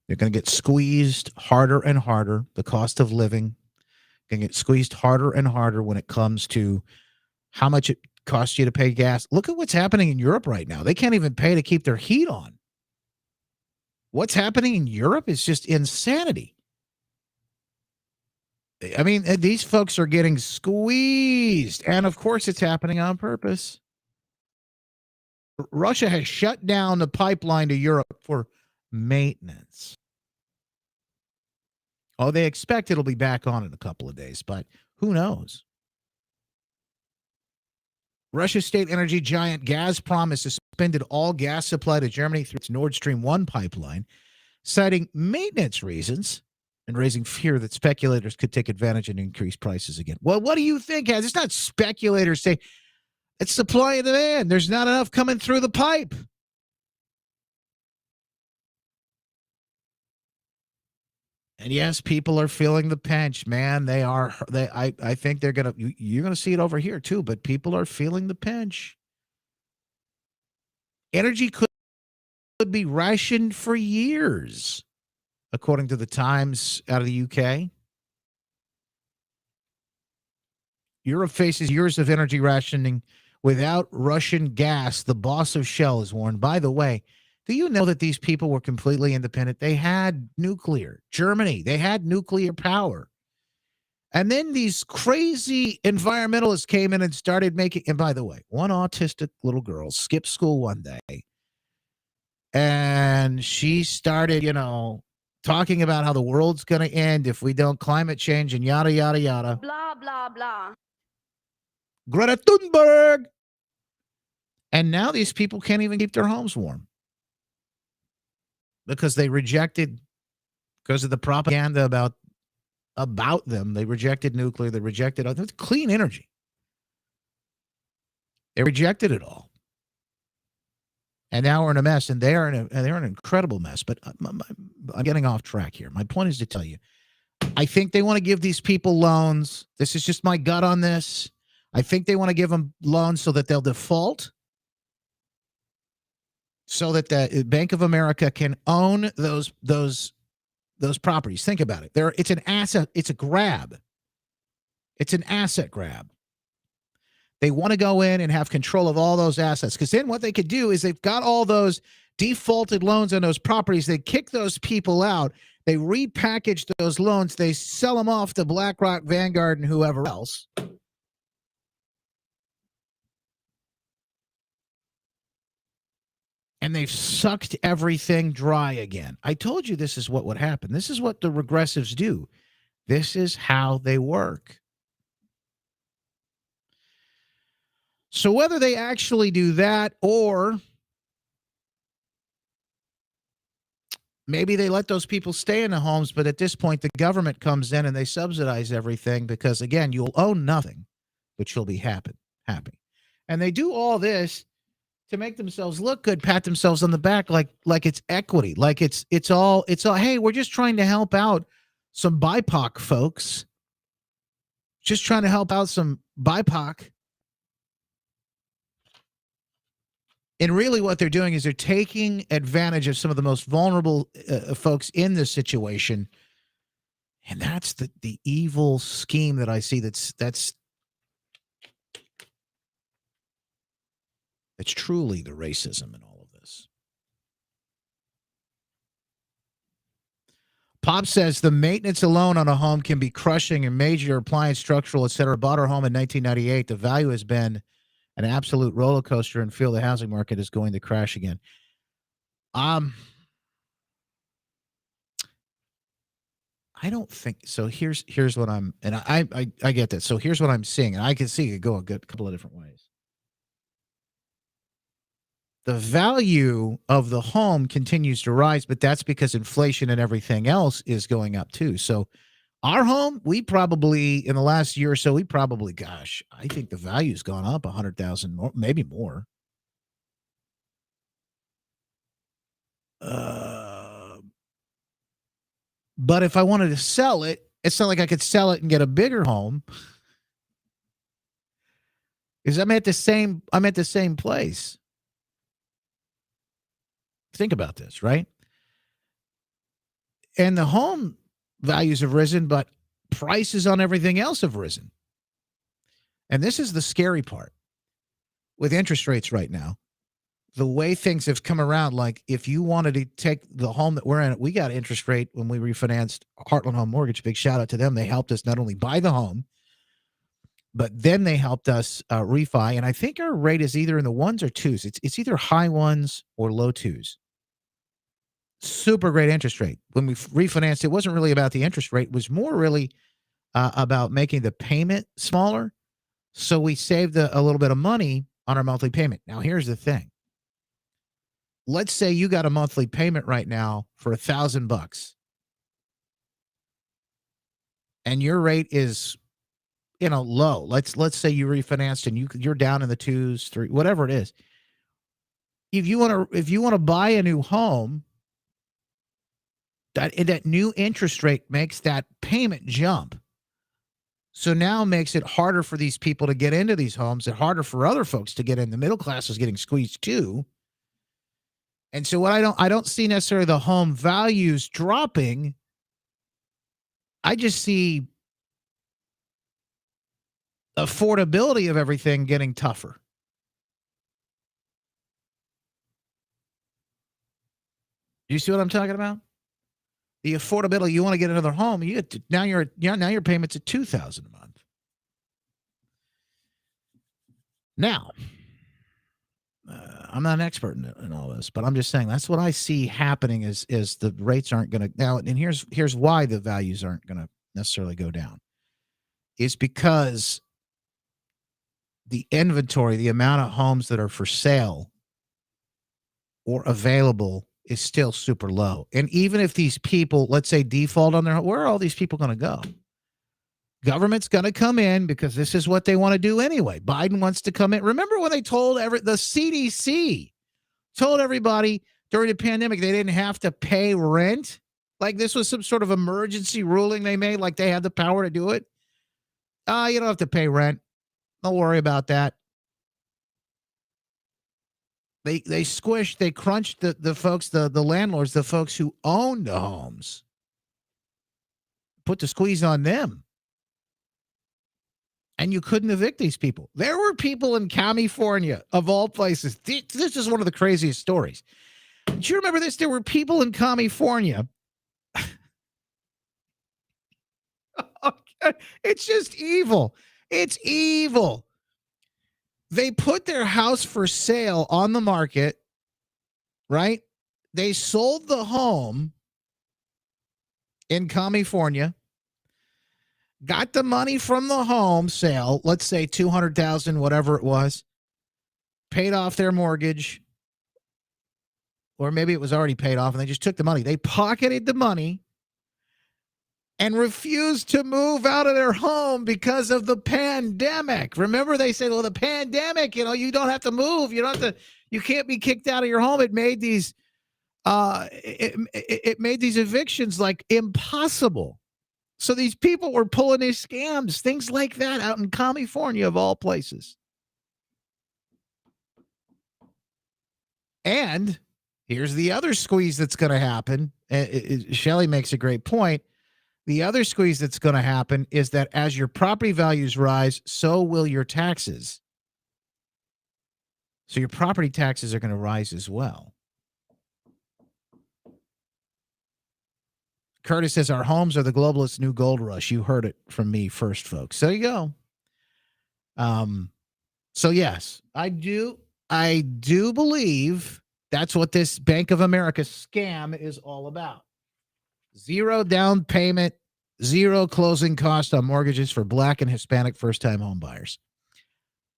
They're going to get squeezed harder and harder. The cost of living going to get squeezed harder and harder when it comes to how much it costs you to pay gas. Look at what's happening in Europe right now. They can't even pay to keep their heat on. What's happening in Europe is just insanity. I mean, these folks are getting squeezed. And of course, it's happening on purpose. Russia has shut down the pipeline to Europe for maintenance. Oh, they expect it'll be back on in a couple of days, but who knows? Russia's state energy giant Gazprom has suspended all gas supply to Germany through its Nord Stream 1 pipeline, citing maintenance reasons and raising fear that speculators could take advantage and increase prices again. Well, what do you think? It's not speculators saying it's supply and demand. There's not enough coming through the pipe. And yes, people are feeling the pinch, man. They are. I think they're gonna. You're gonna see it over here too. But people are feeling the pinch. Energy could be rationed for years, according to the Times out of the UK. Europe faces years of energy rationing without Russian gas. The boss of Shell is warned. By the way, do you know that these people were completely independent? They had nuclear. Germany, they had nuclear power. And then these crazy environmentalists came in and started making, and by the way, one autistic little girl skipped school one day and she started, talking about how the world's going to end if we don't climate change and yada, yada, yada. Blah, blah, blah. Greta Thunberg. And now these people can't even keep their homes warm because they rejected, because of the propaganda about them. They rejected nuclear. They rejected clean energy. They rejected it all. And now we're in a mess, and they're in an incredible mess. But I'm getting off track here. My point is to tell you, I think they want to give these people loans. This is just my gut on this. I think they want to give them loans so that they'll default, so that the Bank of America can own those properties. Think about it. It's an asset. It's a grab. It's an asset grab. They want to go in and have control of all those assets, because then what they could do is they've got all those defaulted loans on those properties. They kick those people out. They repackage those loans. They sell them off to BlackRock, Vanguard, and whoever else. And they've sucked everything dry again. I told you this is what would happen. This is what the regressives do. This is how they work. So whether they actually do that, or maybe they let those people stay in the homes, but at this point the government comes in and they subsidize everything, because again, you'll own nothing, but you'll be happy. And they do all this to make themselves look good, pat themselves on the back like it's equity, like it's all hey, we're just trying to help out some BIPOC folks. Just trying to help out some BIPOC. And really what they're doing is they're taking advantage of some of the most vulnerable folks in this situation. And that's the evil scheme that I see that's truly the racism in all of this. Pop says the maintenance alone on a home can be crushing, and major appliance, structural, etc. Bought our home in 1998. The value has been an absolute roller coaster, and feel the housing market is going to crash again. I don't think so. Here's what I'm, and I get that. So here's what I'm seeing, and I can see it go a couple of different ways. The value of the home continues to rise, but that's because inflation and everything else is going up too. So our home, we probably, in the last year or so, I think the value's gone up 100,000 more, maybe more. But if I wanted to sell it, it's not like I could sell it and get a bigger home, because I'm at the same place. Think about this, right? And the home values have risen, but prices on everything else have risen. And this is the scary part with interest rates right now. The way things have come around, like if you wanted to take the home that we're in, we got interest rate when we refinanced Heartland Home Mortgage. Big shout out to them. They helped us not only buy the home, but then they helped us refi. And I think our rate is either in the ones or twos. It's either high ones or low twos. Super great interest rate. When we refinanced, it wasn't really about the interest rate. It was more really about making the payment smaller. So we saved a little bit of money on our monthly payment. Now, here's the thing. Let's say you got a monthly payment right now for $1,000, and your rate is, low. Let's say you refinanced and you're down in the twos, three, whatever it is. If you want to buy a new home, That new interest rate makes that payment jump. So now makes it harder for these people to get into these homes and harder for other folks to get in. The middle class is getting squeezed too. And so what I don't see necessarily the home values dropping. I just see affordability of everything getting tougher. You see what I'm talking about? The affordability. You want to get another home. You get to, now your payment's at $2,000 a month. Now, I'm not an expert in all this, but I'm just saying that's what I see happening is the rates aren't going to now. And here's why the values aren't going to necessarily go down. It's because the inventory, the amount of homes that are for sale or available is still super low. And even if these people, let's say, default on their, where are all these people going to go? Government's going to come in because this is what they want to do anyway. Biden wants to come in. Remember when they told the CDC told everybody during the pandemic they didn't have to pay rent? Like this was some sort of emergency ruling they made, like they had the power to do it. You don't have to pay rent. Don't worry about that. They squished, they crunched the folks, the landlords, the folks who own the homes. Put the squeeze on them. And you couldn't evict these people. There were people in California, of all places. This is one of the craziest stories. Do you remember this? There were people in California. It's just evil. It's evil. They put their house for sale on the market, right? They sold the home in California, got the money from the home sale, let's say $200,000, whatever it was, paid off their mortgage, or maybe it was already paid off and they just took the money. They pocketed the money and refused to move out of their home because of the pandemic. Remember, they said, well, the pandemic, you don't have to move. You can't be kicked out of your home. It made these, it made these evictions like impossible. So these people were pulling these scams, things like that out in California, of all places. And here's the other squeeze that's going to happen. Shelley makes a great point. The other squeeze that's going to happen is that as your property values rise, so will your taxes. So your property taxes are going to rise as well. Curtis says our homes are the globalist new gold rush. You heard it from me first, folks. There you go. So yes, I do believe that's what this Bank of America scam is all about. Zero down payment, zero closing cost on mortgages for Black and Hispanic first-time home buyers.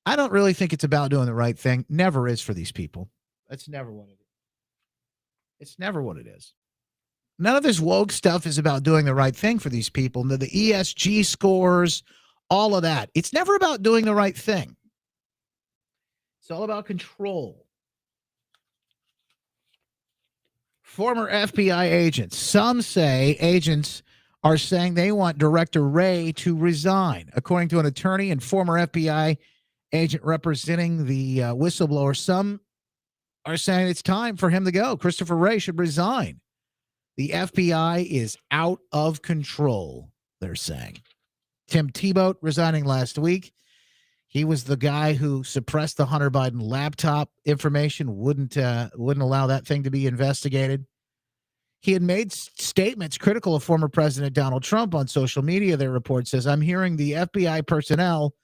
I don't really think it's about doing the right thing. Never is for these people. That's never what it is. It's never what it is. None of this woke stuff is about doing the right thing for these people. The ESG scores, all of that. It's never about doing the right thing. It's all about control. Former FBI agents. Some say agents are saying they want Director Wray to resign. According to an attorney and former FBI agent representing the whistleblower, some are saying it's time for him to go. Christopher Wray should resign. The FBI is out of control, they're saying. Tim Tebow resigning last week. He was the guy who suppressed the Hunter Biden laptop information, wouldn't allow that thing to be investigated. He had made statements critical of former President Donald Trump on social media. Their report says, I'm hearing the FBI personnel,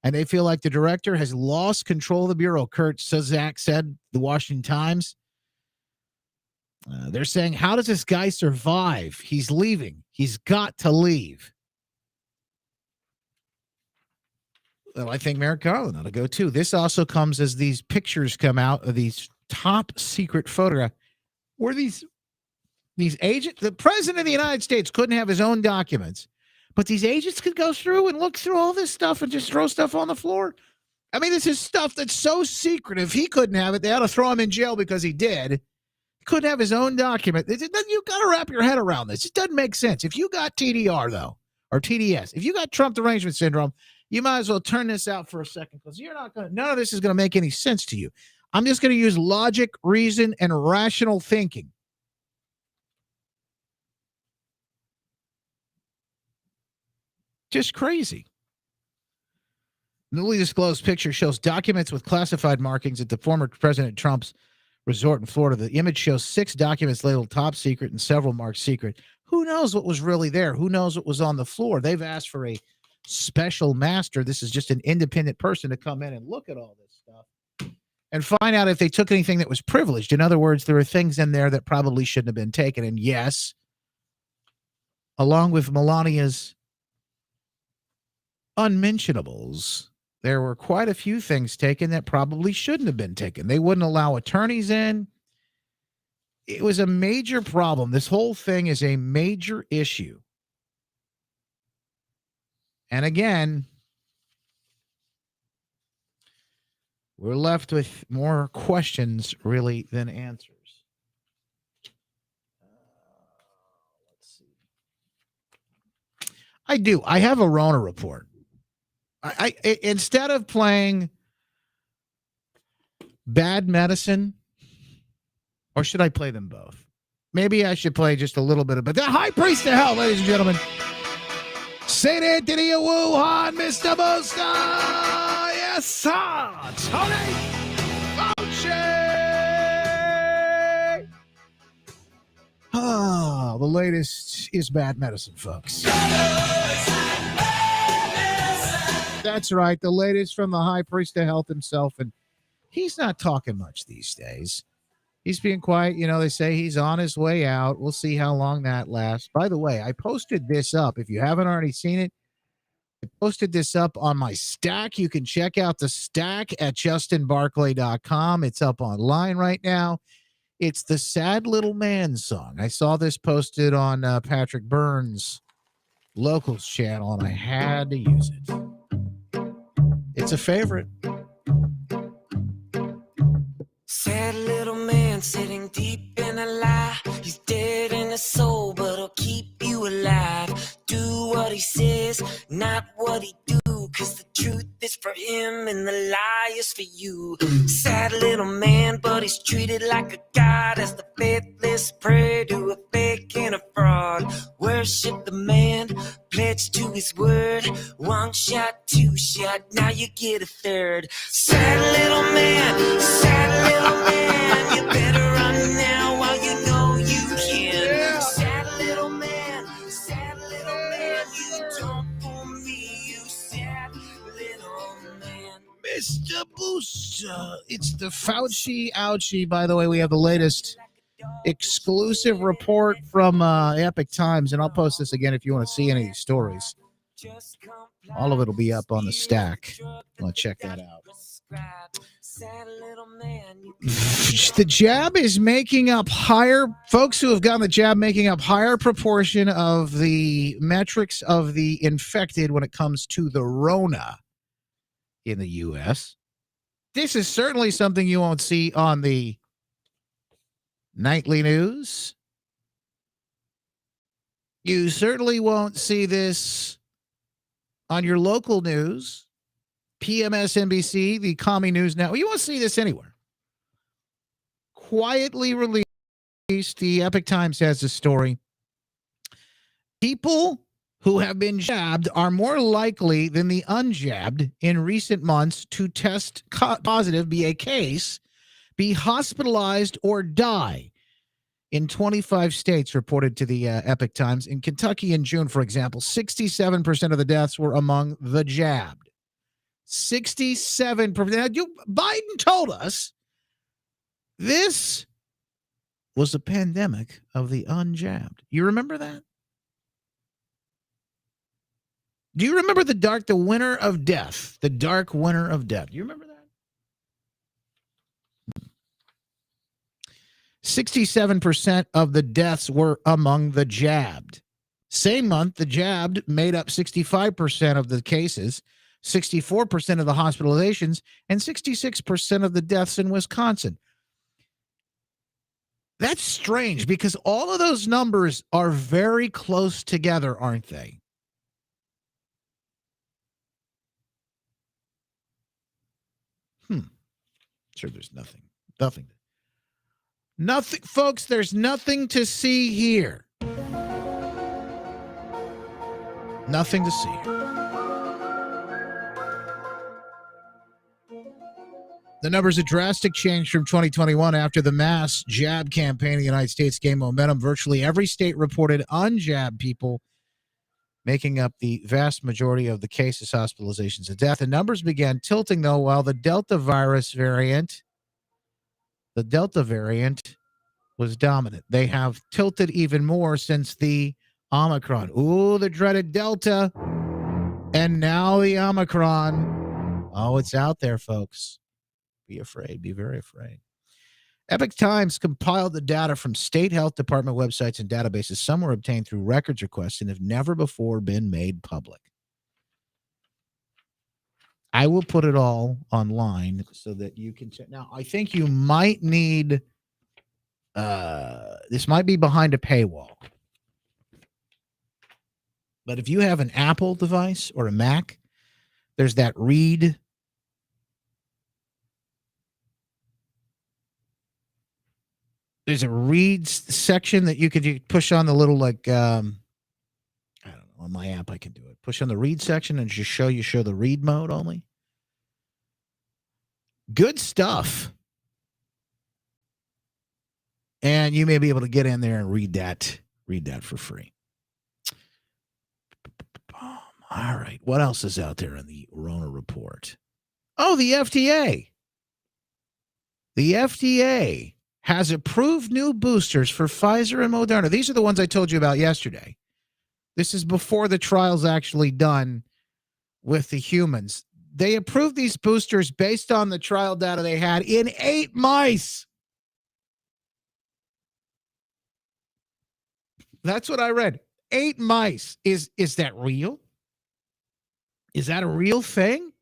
and they feel like the director has lost control of the bureau. Kurt Suzak said, the Washington Times. They're saying, how does this guy survive? He's leaving. He's got to leave. Well, I think Merrick Garland ought to go too. This also comes as these pictures come out of these top secret photographs where these agents, the president of the United States couldn't have his own documents, but these agents could go through and look through all this stuff and just throw stuff on the floor. I mean, this is stuff that's so secretive. He couldn't have it. They ought to throw him in jail because he did. could have his own document. You got to wrap your head around this. It doesn't make sense. If you got TDR, though, or TDS, if you got Trump derangement syndrome, you might as well turn this out for a second because none of this is going to make any sense to you. I'm just going to use logic, reason, and rational thinking. Just crazy. Newly disclosed picture shows documents with classified markings at the former President Trump's resort in Florida. The image shows 6 documents labeled top secret and several marked secret. Who knows what was really there? Who knows what was on the floor? They've asked for a special master. This is just an independent person to come in and look at all this stuff and find out if they took anything that was privileged. In other words, there are things in there that probably shouldn't have been taken. And yes, along with Melania's unmentionables, there were quite a few things taken that probably shouldn't have been taken. They wouldn't allow attorneys in. It was a major problem. This whole thing is a major issue. And again, we're left with more questions, really, than answers. Let's see. I have a Rona report. I instead of playing Bad Medicine, or should I play them both? Maybe I should play just a little bit of, but the High Priest of Hell, ladies and gentlemen. St. Anthony of Wuhan, Mr. Busta. Yes, sir. Tony Fauci. Oh, the latest is Bad Medicine, folks. That's right. The latest from the High Priest of Health himself. And he's not talking much these days. He's being quiet. You know, they say he's on his way out. We'll see how long that lasts. By the way, I posted this up. If you haven't already seen it, I posted this up on my stack. You can check out the stack at justinbarclay.com. It's up online right now. It's the Sad Little Man song. I saw this posted on Patrick Burns' Locals channel, and I had to use it. It's a favorite. Sad little man sitting deep in a lie. He's dead in his soul, but he'll keep you alive. Do what he says, not what he do. Cause the truth is for him and the lie is for you. Sad little man, but he's treated like a god. As the faithless pray to a fake and a fraud. Worship the man, pledge to his word. 1 shot, 2 shot, now you get a third. Sad little man, you better run now while you know you can. Yeah. Sad little man, you don't fool me, you sad little man. Mr. Booster, it's the Fauci ouchie. By the way, we have the latest exclusive report from Epic Times, and I'll post this again if you want to see any of these stories. All of it will be up on the stack. I'll check that out. The jab is making up higher, folks who have gotten the jab making up higher proportion of the metrics of the infected when it comes to the Rona in the U.S. This is certainly something you won't see on the nightly news. You certainly won't see this on your local news. PMSNBC, the Commie News Network. You won't see this anywhere. Quietly released, the Epic Times has a story. People who have been jabbed are more likely than the unjabbed in recent months to test positive, be a case, be hospitalized, or die in 25 states, reported to the Epic Times. In Kentucky in June, for example, 67% of the deaths were among the jabbed. 67%. Biden told us this was a pandemic of the unjabbed. You remember that? Do you remember the winter of death? The dark winter of death. Do you remember that? 67% of the deaths were among the jabbed. Same month, the jabbed made up 65% of the cases, 64% of the hospitalizations, and 66% of the deaths in Wisconsin. That's strange because all of those numbers are very close together, aren't they? Sure, there's nothing. Nothing, folks, there's nothing to see here. Nothing to see here. The numbers, a drastic change from 2021 after the mass jab campaign in the United States gained momentum. Virtually every state reported unjabbed people, making up the vast majority of the cases, hospitalizations, and death. The numbers began tilting, though, while the Delta variant was dominant. They have tilted even more since the Omicron. Ooh, the dreaded Delta. And now the Omicron. Oh, it's out there, folks. Be afraid. Be very afraid. Epoch Times compiled the data from state health department websites and databases. Some were obtained through records requests and have never before been made public. I will put it all online so that you can check. Now, I think you might need, this might be behind a paywall. But if you have an Apple device or a Mac, there's that read. There's a read section that you could push on the little, like, I don't know, on my app I can do it. Push on the read section and just show the read mode only. Good stuff. And you may be able to get in there and read that for free. All right. What else is out there in the Rona report? Oh, the FDA. The FDA has approved new boosters for Pfizer and Moderna. These are the ones I told you about yesterday. This is before the trial's actually done with the humans. They approved these boosters based on the trial data they had in 8 mice. That's what I read. 8 mice. Is that real? Is that a real thing?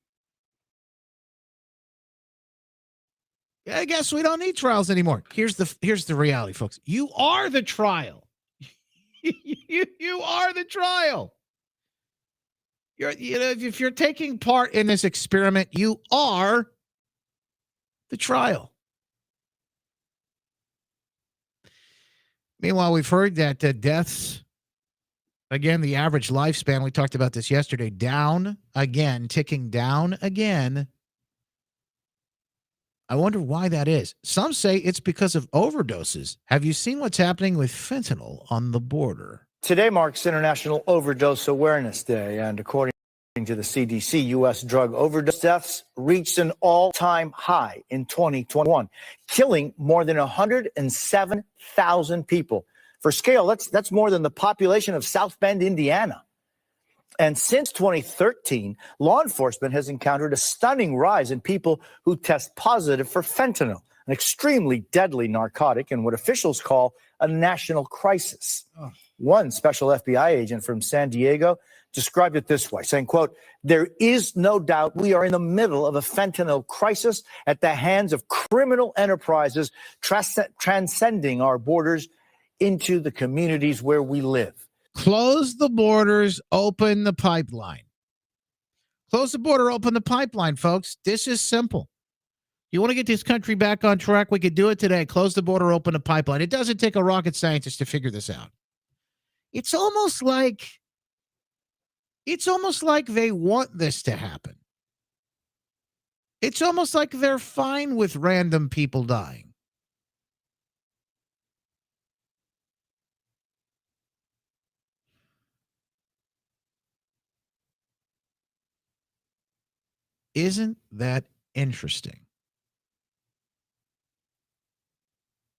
I guess we don't need trials anymore. Here's the reality, folks. You are the trial. you are the trial. If you're taking part in this experiment, you are the trial. Meanwhile, we've heard that deaths, again, the average lifespan, we talked about this yesterday, down again, ticking down again. I wonder why that is. Some say it's because of overdoses. Have you seen what's happening with fentanyl on the border? Today marks International Overdose Awareness Day, and according to the CDC, U.S. drug overdose deaths reached an all-time high in 2021, killing more than 107,000 people. For scale, that's more than the population of South Bend, Indiana. And since 2013, law enforcement has encountered a stunning rise in people who test positive for fentanyl, an extremely deadly narcotic and what officials call a national crisis. Oh. One special FBI agent from San Diego described it this way, saying, quote, "There is no doubt we are in the middle of a fentanyl crisis at the hands of criminal enterprises transcending our borders into the communities where we live." Close the borders, open the pipeline. Close the border, open the pipeline, folks. This is simple. You want to get this country back on track? We could do it today. Close the border, open the pipeline. It doesn't take a rocket scientist to figure this out. It's almost like they want this to happen. It's almost like they're fine with random people dying. Isn't that interesting?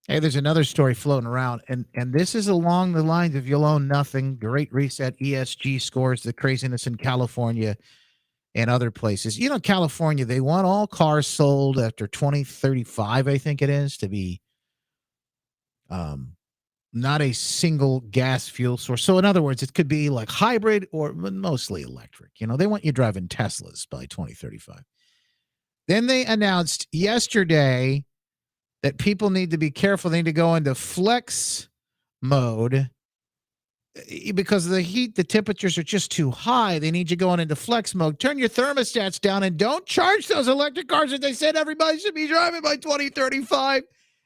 Hey, there's another story floating around, and this is along the lines of you'll own nothing, Great Reset, ESG scores, the craziness in California and other places. You know, California, they want all cars sold after 2035, I think it is, to be not a single gas fuel source. So in other words, it could be like hybrid or mostly electric. You know, they want you driving Teslas by 2035. Then they announced yesterday that people need to be careful. They need to go into flex mode because of the heat. The temperatures are just too high. They need you going into flex mode. Turn your thermostats down and don't charge those electric cars that they said everybody should be driving by 2035.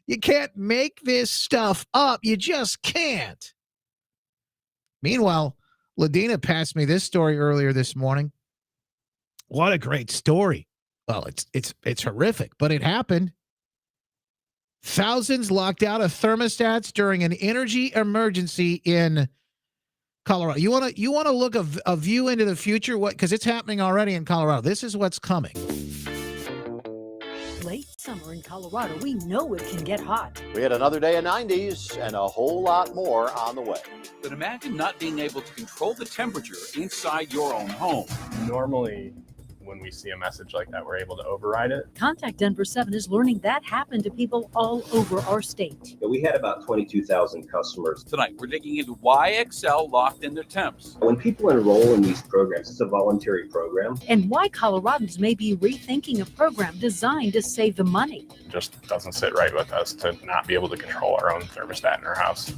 You can't make this stuff up. You just can't. Meanwhile, Ladina passed me this story earlier this morning. What a great story. Well, it's horrific, but it happened. Thousands locked out of thermostats during an energy emergency in Colorado. You want to look a view into the future? What? Because it's happening already in Colorado. This is what's coming. Late summer in Colorado, we know it can get hot. We had another day of 90s and a whole lot more on the way. But imagine not being able to control the temperature inside your own home. Normally, when we see a message like that, we're able to override it. Contact Denver 7 is learning that happened to people all over our state. We had about 22,000 customers. Tonight, we're digging into why Excel locked in their temps. When people enroll in these programs, it's a voluntary program. And why Coloradans may be rethinking a program designed to save the money. It just doesn't sit right with us to not be able to control our own thermostat in our house.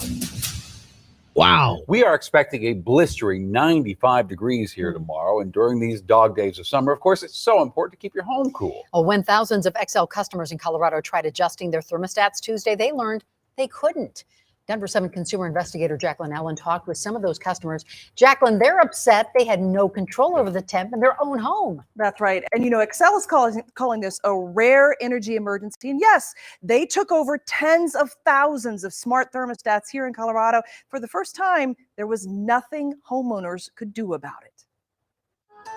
Wow. We are expecting a blistering 95 degrees here tomorrow. And during these dog days of summer, of course, it's so important to keep your home cool. Well, when thousands of XL customers in Colorado tried adjusting their thermostats Tuesday, they learned they couldn't. Denver 7 consumer investigator Jacqueline Allen talked with some of those customers. Jacqueline, they're upset they had no control over the temp in their own home. That's right. And, Excel is calling this a rare energy emergency. And yes, they took over tens of thousands of smart thermostats here in Colorado. For the first time, there was nothing homeowners could do about it.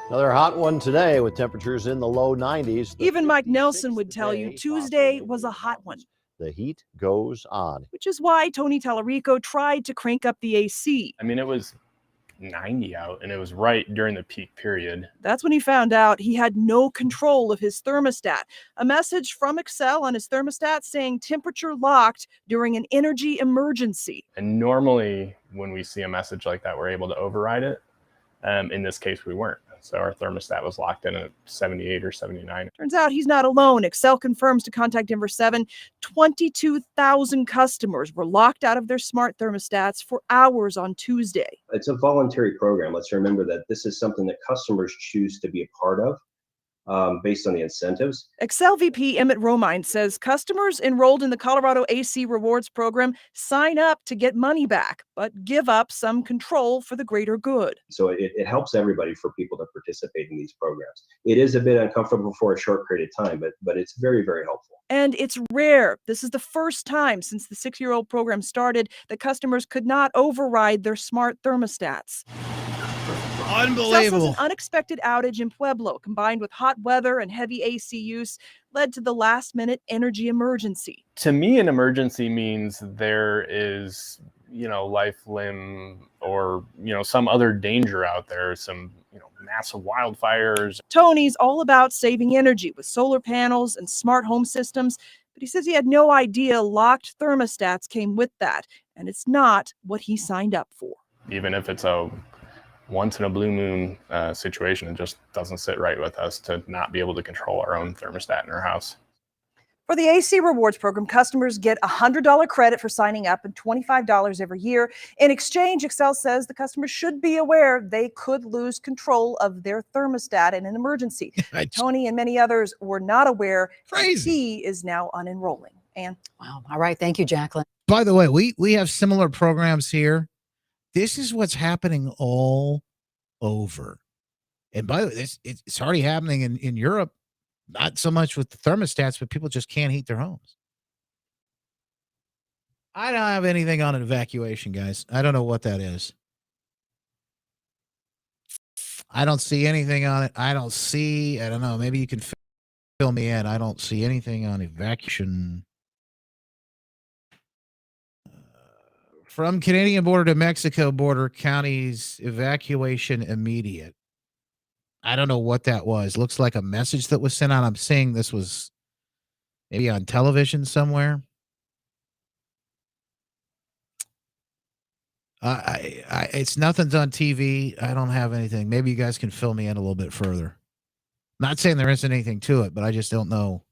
Another hot one today with temperatures in the low 90s. Even Mike Nelson would tell you Tuesday was a hot one. The heat goes on. Which is why Tony Tallarico tried to crank up the AC. I mean, it was 90 out and it was right during the peak period. That's when he found out he had no control of his thermostat. A message from Excel on his thermostat saying temperature locked during an energy emergency. And normally when we see a message like that, we're able to override it. In this case, we weren't. So our thermostat was locked in at 78 or 79. Turns out he's not alone. Excel confirms to Contact Denver 7, 22,000 customers were locked out of their smart thermostats for hours on Tuesday. It's a voluntary program. Let's remember that this is something that customers choose to be a part of. Based on the incentives. Excel VP Emmett Romine says customers enrolled in the Colorado AC Rewards program sign up to get money back, but give up some control for the greater good. So it helps everybody for people to participate in these programs. It is a bit uncomfortable for a short period of time, but it's very, very helpful. And it's rare. This is the first time since the 6-year-old program started that customers could not override their smart thermostats. Unbelievable. An unexpected outage in Pueblo, combined with hot weather and heavy AC use, led to the last-minute energy emergency. To me, an emergency means there is, life, limb, or, some other danger out there, some, massive wildfires. Tony's all about saving energy with solar panels and smart home systems, but he says he had no idea locked thermostats came with that, and it's not what he signed up for. Even if it's a once in a blue moon situation, it just doesn't sit right with us to not be able to control our own thermostat in our house. For the AC Rewards program, customers get a $100 credit for signing up and $25 every year. In exchange, Excel says the customers should be aware they could lose control of their thermostat in an emergency. Tony and many others were not aware. He is now unenrolling. And wow. All right. Thank you, Jacqueline. By the way, we have similar programs here. This is what's happening all over. And by the way, it's already happening in Europe, not so much with the thermostats, but people just can't heat their homes. I don't have anything on an evacuation, guys. I don't know what that is. I don't see anything on it. I don't know. Maybe you can fill me in. I don't see anything on evacuation. From Canadian border to Mexico border, counties evacuation immediate. I don't know what that was. Looks like a message that was sent out. I'm seeing this was maybe on television somewhere. It's nothing's on TV. I don't have anything. Maybe you guys can fill me in a little bit further. Not saying there isn't anything to it, but I just don't know.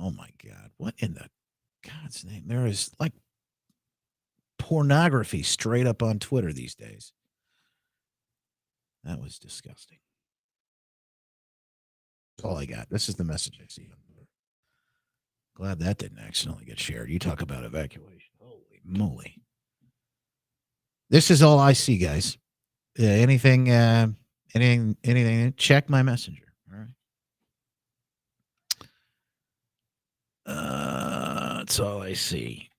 Oh my God. What in the God's name? There is like pornography straight up on Twitter these days. That was disgusting. That's all I got. This is the message I see. Glad that didn't accidentally get shared. You talk about evacuation. Holy moly. This is all I see, guys. Anything, check my messenger. All right. That's all I see.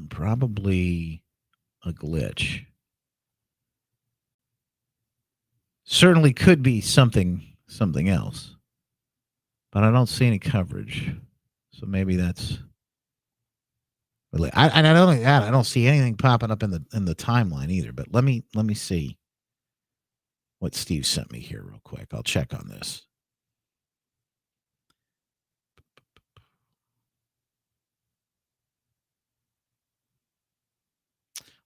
Probably a glitch. Certainly could be something else, but I don't see any coverage. So maybe that's. I don't. I don't see anything popping up in the timeline either. But let me see what Steve sent me here real quick. I'll check on this.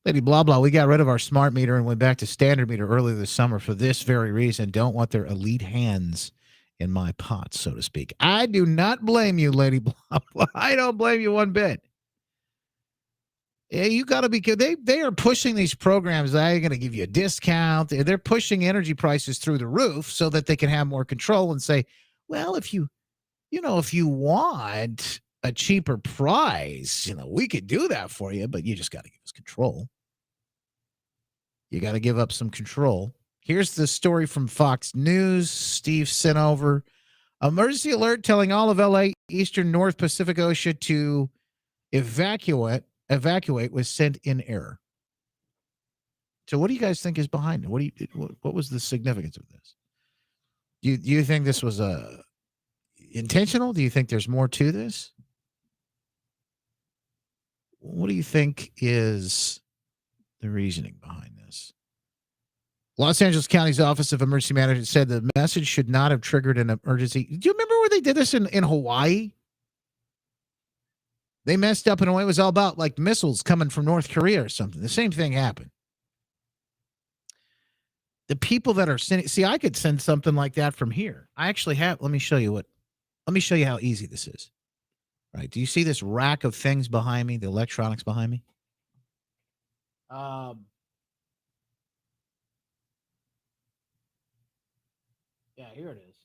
Lady blah blah, we got rid of our smart meter and went back to standard meter earlier this summer for this very reason. Don't want their elite hands in my pot, so to speak. I do not blame you, Lady blah blah. I don't blame you one bit. Yeah, you got to be good. They are pushing these programs. They're going to give you a discount. They're pushing energy prices through the roof so that they can have more control and say, well, if you want a cheaper price, we could do that for you, but you just got to give us control. You got to give up some control. Here's the story from Fox News. Steve sent over emergency alert telling all of LA, Eastern North Pacific Ocean to evacuate was sent in error. So what do you guys think is behind it? What was the significance of this? Do you think this was intentional? Do you think there's more to this? What do you think is the reasoning behind this? Los Angeles County's Office of Emergency Management said the message should not have triggered an emergency. Do you remember where they did this in Hawaii? They messed up in a way. It was all about like missiles coming from North Korea or something. The same thing happened. The people that are sending, see, I could send something like that from here. I actually have, let me show you how easy this is. Right. Do you see this rack of things behind me, the electronics behind me? Yeah, here it is.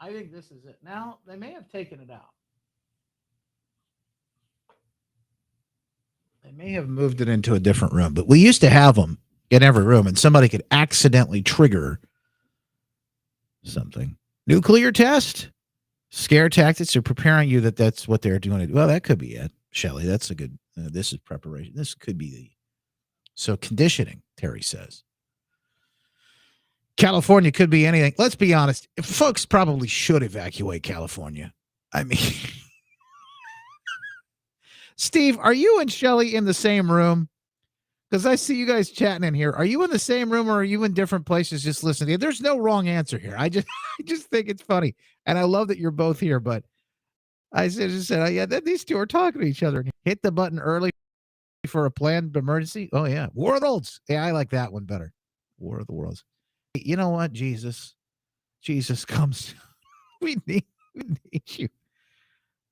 I think this is it. Now, they may have taken it out. They may have moved it into a different room, but we used to have them in every room, and somebody could accidentally trigger something. Nuclear test? Scare tactics are preparing you that's what they're doing. Well, that could be it, Shelley. That's a good, this is preparation. This could be so conditioning, Terry says. California could be anything. Let's be honest. Folks probably should evacuate California. I mean, Steve, are you and Shelley in the same room? Because I see you guys chatting in here. Are you in the same room or are you in different places just listening? There's no wrong answer here. I just think it's funny. And I love that you're both here. But I just said, yeah, these two are talking to each other. Hit the button early for a planned emergency. Oh, yeah. War of the Worlds. Yeah, I like that one better. War of the Worlds. You know what? Jesus comes. We need you.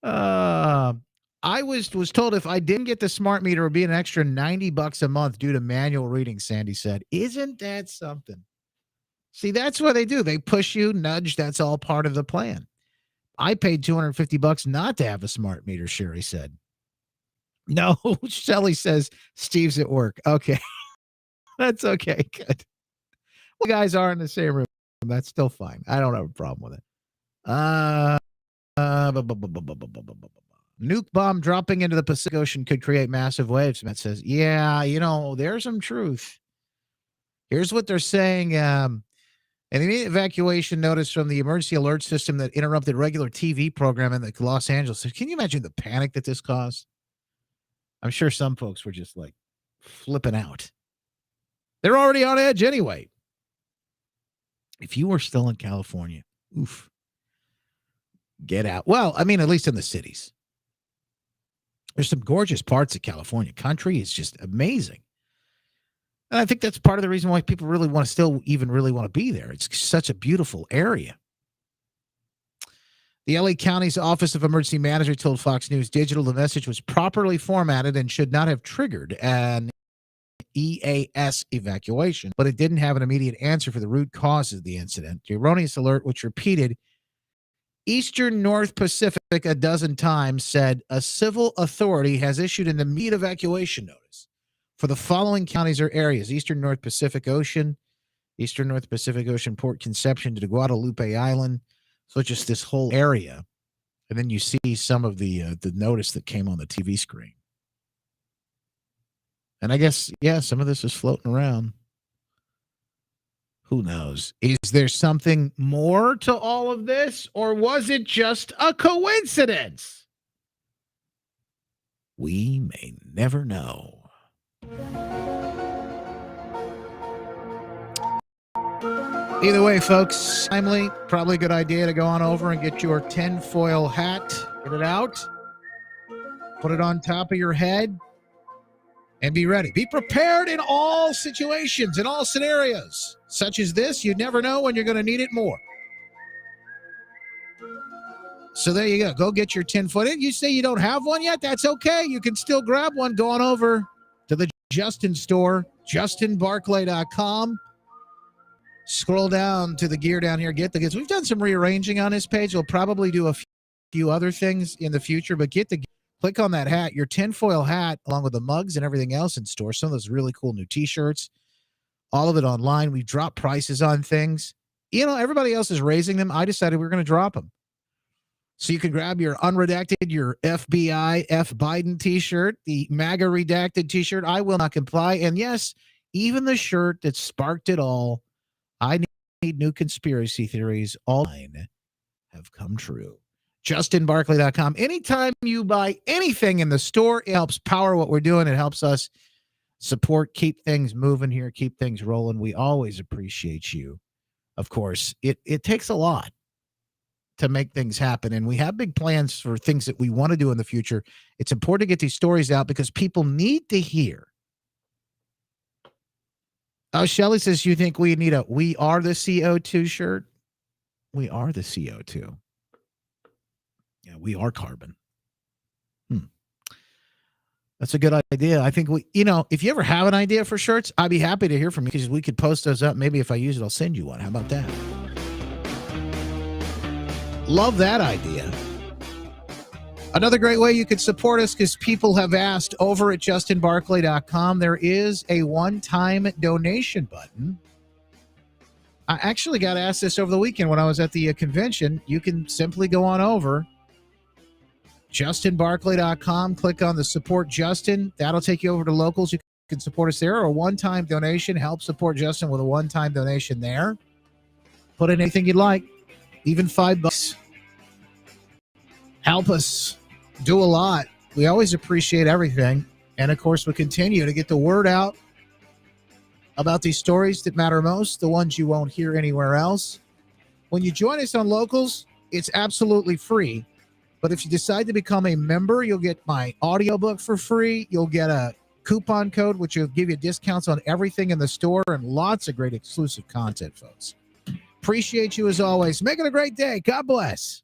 I was told if I didn't get the smart meter, it would be an extra $90 a month due to manual reading, Sandy said. Isn't that something? See, that's what they do. They push you, nudge. That's all part of the plan. I paid $250 not to have a smart meter, Sherry said. No, Shelley says Steve's at work. Okay. That's okay. Good. Well, you guys are in the same room. That's still fine. I don't have a problem with it. Nuke bomb dropping into the Pacific Ocean could create massive waves, Matt says. Yeah, there's some truth. Here's what they're saying. An immediate evacuation notice from the emergency alert system that interrupted regular TV programming in Los Angeles. Can you imagine the panic that this caused? I'm sure some folks were just like flipping out. They're already on edge anyway. If you were still in California, oof, get out. Well, I mean, at least in the cities. There's some gorgeous parts of California. Country is just amazing. And I think that's part of the reason why people really want to still even really want to be there. It's such a beautiful area. The LA County's Office of Emergency Management told Fox News Digital the message was properly formatted and should not have triggered an EAS evacuation, but it didn't have an immediate answer for the root cause of the incident. The erroneous alert, which repeated Eastern North Pacific a dozen times, said a civil authority has issued an immediate evacuation notice for the following counties or areas: Eastern North Pacific Ocean, Eastern North Pacific Ocean, Port Conception to the Guadalupe Island. So just this whole area. And then you see some of the notice that came on the TV screen. And I guess, yeah, some of this is floating around. Who knows? Is there something more to all of this, or was it just a coincidence? We may never know. Either way, folks, timely, probably a good idea to go on over and get your tinfoil hat, get it out, put it on top of your head, and be ready. Be prepared in all situations, in all scenarios. Such as this, you never know when you're going to need it more. So there you go. Go get your tinfoil. You say you don't have one yet? That's okay. You can still grab one. Go on over to the Justin store, justinbarclay.com. Scroll down to the gear down here. Get the goods. We've done some rearranging on this page. We'll probably do a few other things in the future, but click on that hat, your tinfoil hat, along with the mugs and everything else in store. Some of those really cool new t-shirts, all of it online. We've dropped prices on things. You know, everybody else is raising them. I decided we were going to drop them. So you can grab your unredacted, your FBI, F Biden t-shirt, the MAGA redacted t-shirt, I will not comply. And yes, even the shirt that sparked it all, I need new conspiracy theories. All mine have come true. JustinBarclay.com. Anytime you buy anything in the store, it helps power what we're doing. It helps us support, keep things moving here, keep things rolling. We always appreciate you. Of course, it takes a lot to make things happen, and we have big plans for things that we want to do in the future. It's important to get these stories out because people need to hear. Oh, Shelly says, you think we need a "We Are the CO2" shirt? We are the CO2. Yeah, we are carbon. That's a good idea. I think if you ever have an idea for shirts, I'd be happy to hear from you because we could post those up. Maybe if I use it, I'll send you one. How about that? Love that idea. Another great way you could support us, because people have asked over at justinbarclay.com, there is a one-time donation button. I actually got asked this over the weekend when I was at the convention. You can simply go on over justinbarclay.com, click on the support Justin. That'll take you over to locals. You can support us there, or a one-time donation. Help support Justin with a one-time donation there. Put in anything you'd like, even $5. Help us do a lot. We always appreciate everything. And of course, we continue to get the word out about these stories that matter most, the ones you won't hear anywhere else. When you join us on Locals, it's absolutely free. But if you decide to become a member, you'll get my audiobook for free. You'll get a coupon code, which will give you discounts on everything in the store and lots of great exclusive content, folks. Appreciate you as always. Make it a great day. God bless.